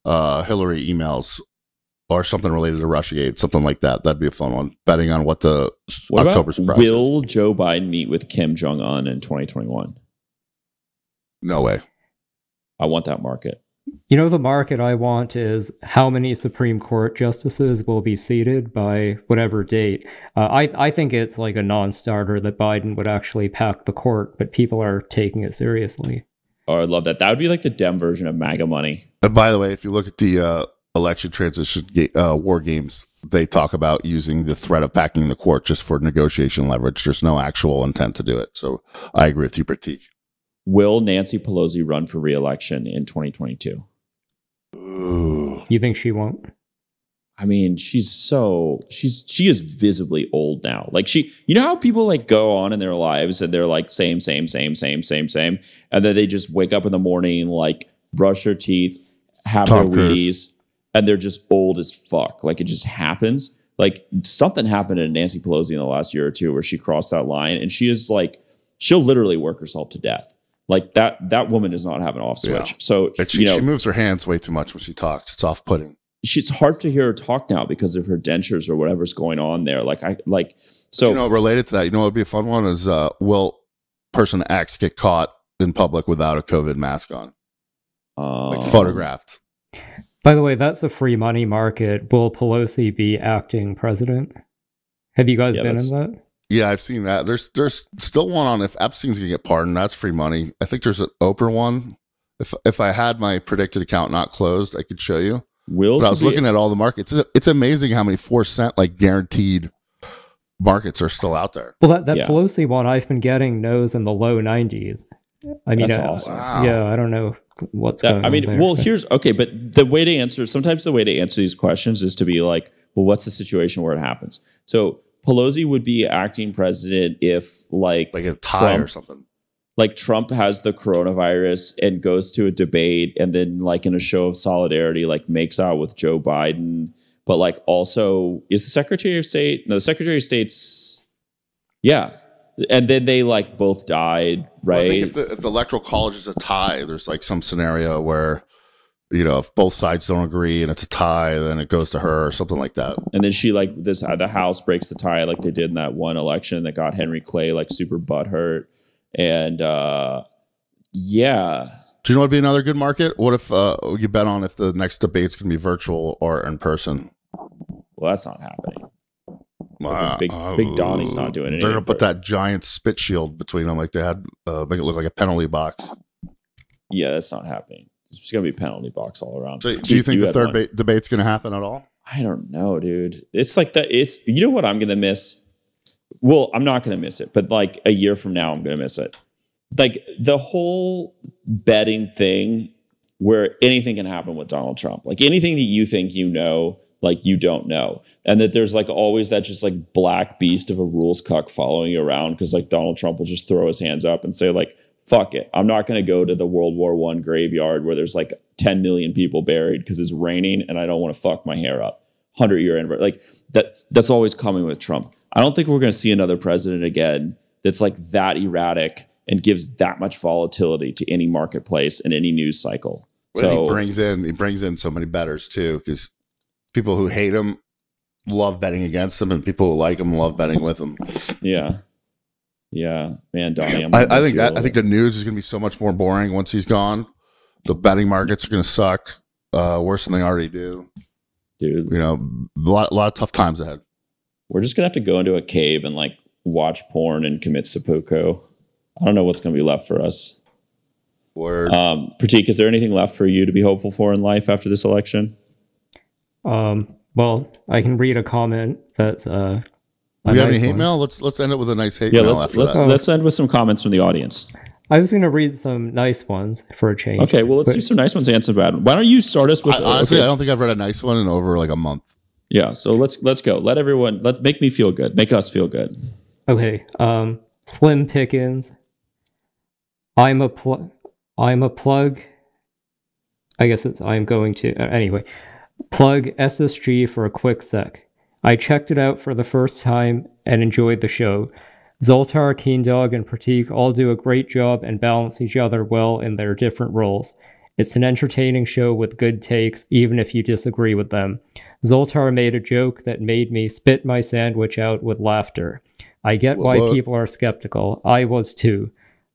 Hillary emails or something related to Russiagate, something like that. That'd be a fun one. Betting on what October surprise
will Joe Biden meet with Kim Jong-un in 2021?
No way.
I want that market.
You know, the market I want is how many Supreme Court justices will be seated by whatever date. I think it's like a non-starter that Biden would actually pack the court, but people are taking it seriously.
Oh, I love that. That would be like the Dem version of MAGA money.
And by the way, if you look at the election transition war games, they talk about using the threat of packing the court just for negotiation leverage. There's no actual intent to do it. So I agree with you, Pratik.
Will Nancy Pelosi run for re-election in 2022?
Ooh.
You think she won't?
I mean, she is visibly old now. Like you know how people like go on in their lives and they're like same, and then they just wake up in the morning, like brush their teeth, have their Wheaties, and they're just old as fuck. Like it just happens. Like something happened to Nancy Pelosi in the last year or two where she crossed that line, and she is like, she'll literally work herself to death. Like that woman does not have an off switch. Yeah. So
she moves her hands way too much when she talks. It's off-putting.
It's hard to hear her talk now because of her dentures or whatever's going on there. So
related to that, what would be a fun one is will person X get caught in public without a COVID mask on, like photographed.
By the way, that's a free money market. Will Pelosi be acting president? Have you guys been in that?
Yeah, I've seen that. There's still one on if Epstein's gonna get pardoned. That's free money. I think there's an Oprah one. If I had my predicted account not closed, I could show you. But I was looking at all the markets. It's amazing how many 4-cent like guaranteed markets are still out there.
Well, that Pelosi one I've been getting knows in the low 90s. I mean, that's awesome. Wow. Yeah, I don't know what's going on there.
Well, but the way to answer these questions is to be like, well, what's the situation where it happens? So Pelosi would be acting president if like
a tie or something.
Like Trump has the coronavirus and goes to a debate and then like in a show of solidarity, like makes out with Joe Biden. But like also is the Secretary of State? No, the Secretary of State's, yeah. And then they like both died, right? Well, I
think if the Electoral College is a tie, there's like some scenario where, if both sides don't agree and it's a tie, then it goes to her or something like that.
And then she like the House breaks the tie like they did in that one election that got Henry Clay like super butthurt. And yeah.
Do you know what would be another good market? What if you bet on if the next debate's going to be virtual or in person?
Well, that's not happening. Like big Donnie's not doing it.
They're going to put that giant spit shield between them like they had, make it look like a penalty box.
Yeah, that's not happening. It's going to be penalty box all around.
So, do you think the third debate's going to happen at all?
I don't know, dude. It's like that. You know what I'm going to miss? Well, I'm not going to miss it, but like a year from now, I'm going to miss it. Like the whole betting thing where anything can happen with Donald Trump, like anything that you think like you don't know. And that there's like always that just like black beast of a rules cuck following you around because like Donald Trump will just throw his hands up and say like, fuck it. I'm not going to go to the World War I graveyard where there's like 10 million people buried because it's raining and I don't want to fuck my hair up. 100-year anniversary. Like that's always coming with Trump. I don't think we're going to see another president again that's like that erratic and gives that much volatility to any marketplace and any news cycle.
Well, he brings in so many bettors too, because people who hate him love betting against him, and people who like him love betting with him.
Yeah, man, Donnie.
I think the news is going to be so much more boring once he's gone. The betting markets are going to suck worse than they already do,
dude.
You know, a lot of tough times ahead.
We're just gonna have to go into a cave and like watch porn and commit seppuku. I don't know what's going to be left for us.
Word.
Pratik, is there anything left for you to be hopeful for in life after this election?
Well, I can read a comment that's
Do we have any hate mail? Let's end it with a nice hate mail.
Let's end with some comments from the audience.
I was going to read some nice ones for a change.
Okay, well, let's do some nice ones and some bad ones. Why don't you start us with...
Honestly, I don't think I've read a nice one in over like a month.
Yeah, so let's go. Make me feel good. Make us feel good.
Okay, Slim Pickens. I'm a plug. I guess I'm going to... anyway, plug SSG for a quick sec. I checked it out for the first time and enjoyed the show. Zoltar, Keendog, and Pratik all do a great job and balance each other well in their different roles. It's an entertaining show with good takes, even if you disagree with them. Zoltar made a joke that made me spit my sandwich out with laughter. I get why people are skeptical. I was too.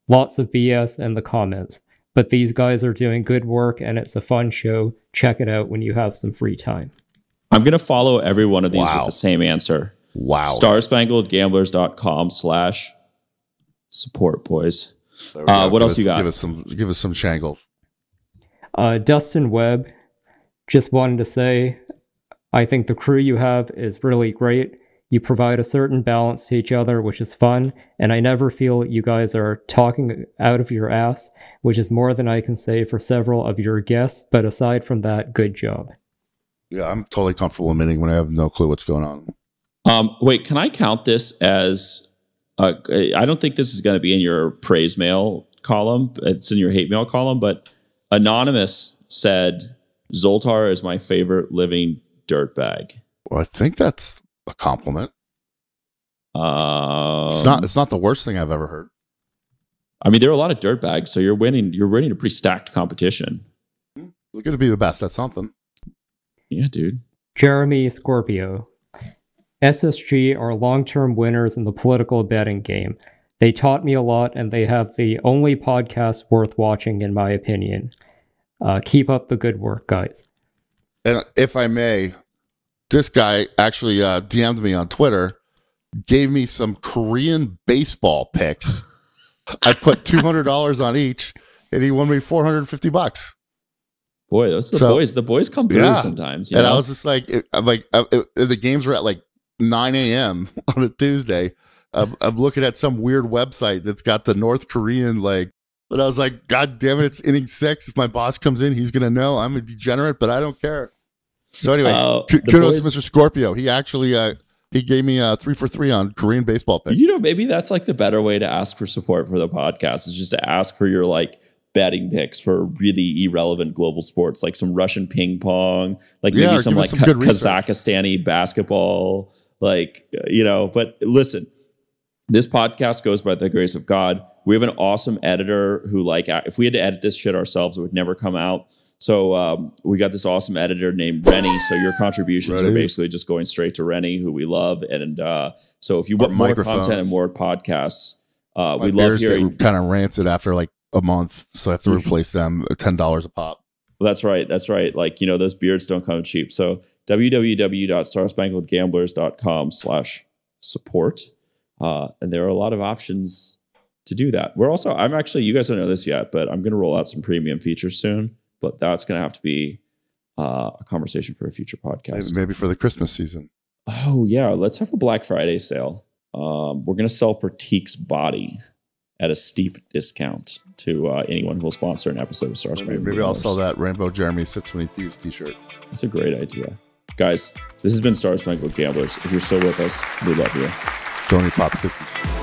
Lots of BS in the comments. But these guys are doing good work, and it's a fun show. Check it out when you have some free time.
I'm going to follow every one of these with the same answer.
Wow.
StarSpangled.com/support, boys. What else you got?
Give us some shangle.
Dustin Webb, just wanted to say, I think the crew you have is really great. You provide a certain balance to each other, which is fun, and I never feel you guys are talking out of your ass, which is more than I can say for several of your guests, but aside from that, good job.
Yeah, I'm totally comfortable admitting when I have no clue what's going on.
Wait, can I count this as... I don't think this is going to be in your praise mail column. It's in your hate mail column, but Anonymous said, Zoltar is my favorite living dirtbag.
Well, I think that's a compliment. It's not the worst thing I've ever heard.
I mean, there are a lot of dirtbags, so you're winning a pretty stacked competition.
We're going to be the best at something.
Yeah, dude.
Jeremy Scorpio. SSG are long-term winners in the political betting game. They taught me a lot, and they have the only podcast worth watching, in my opinion. Keep up the good work, guys.
And if I may, this guy actually DM'd me on Twitter, gave me some Korean baseball picks. I put $200 on each, and he won me $450.
Boy, those are the boys. The boys come through sometimes. You know?
I was just like, the games were at like 9 a.m. on a Tuesday. I'm looking at some weird website that's got the North Korean but I was like, God damn it, it's inning 6. If my boss comes in, he's gonna know I'm a degenerate, but I don't care. So anyway, kudos to Mr. Scorpio. He actually he gave me 3 for 3 on Korean baseball picks.
You know, maybe that's like the better way to ask for support for the podcast is just to ask for your betting picks for really irrelevant global sports, like some Russian ping pong, maybe some Kazakhstani basketball, but listen, this podcast goes by the grace of God. We have an awesome editor who if we had to edit this shit ourselves, it would never come out. So we got this awesome editor named Rennie. So your contributions are basically just going straight to Rennie, who we love. And so if you want more content and more podcasts, we love hearing.
Kind of rancid after a month, so I have to replace them at $10 a pop.
Well, that's right. Those beards don't come cheap. So www.starspangledgamblers.com/support. And there are a lot of options to do that. I'm actually, you guys don't know this yet, but I'm going to roll out some premium features soon, but that's going to have to be a conversation for a future podcast.
Maybe for the Christmas season.
Oh yeah. Let's have a Black Friday sale. We're going to sell Pratik's body at a steep discount to anyone who will sponsor an episode of Star Spangled.
Maybe I'll sell that Rainbow Jeremy Sits When He Pees t-shirt.
That's a great idea. Guys, this has been Star Spangled Gamblers. If you're still with us, we love you.
Don't eat pop cookies.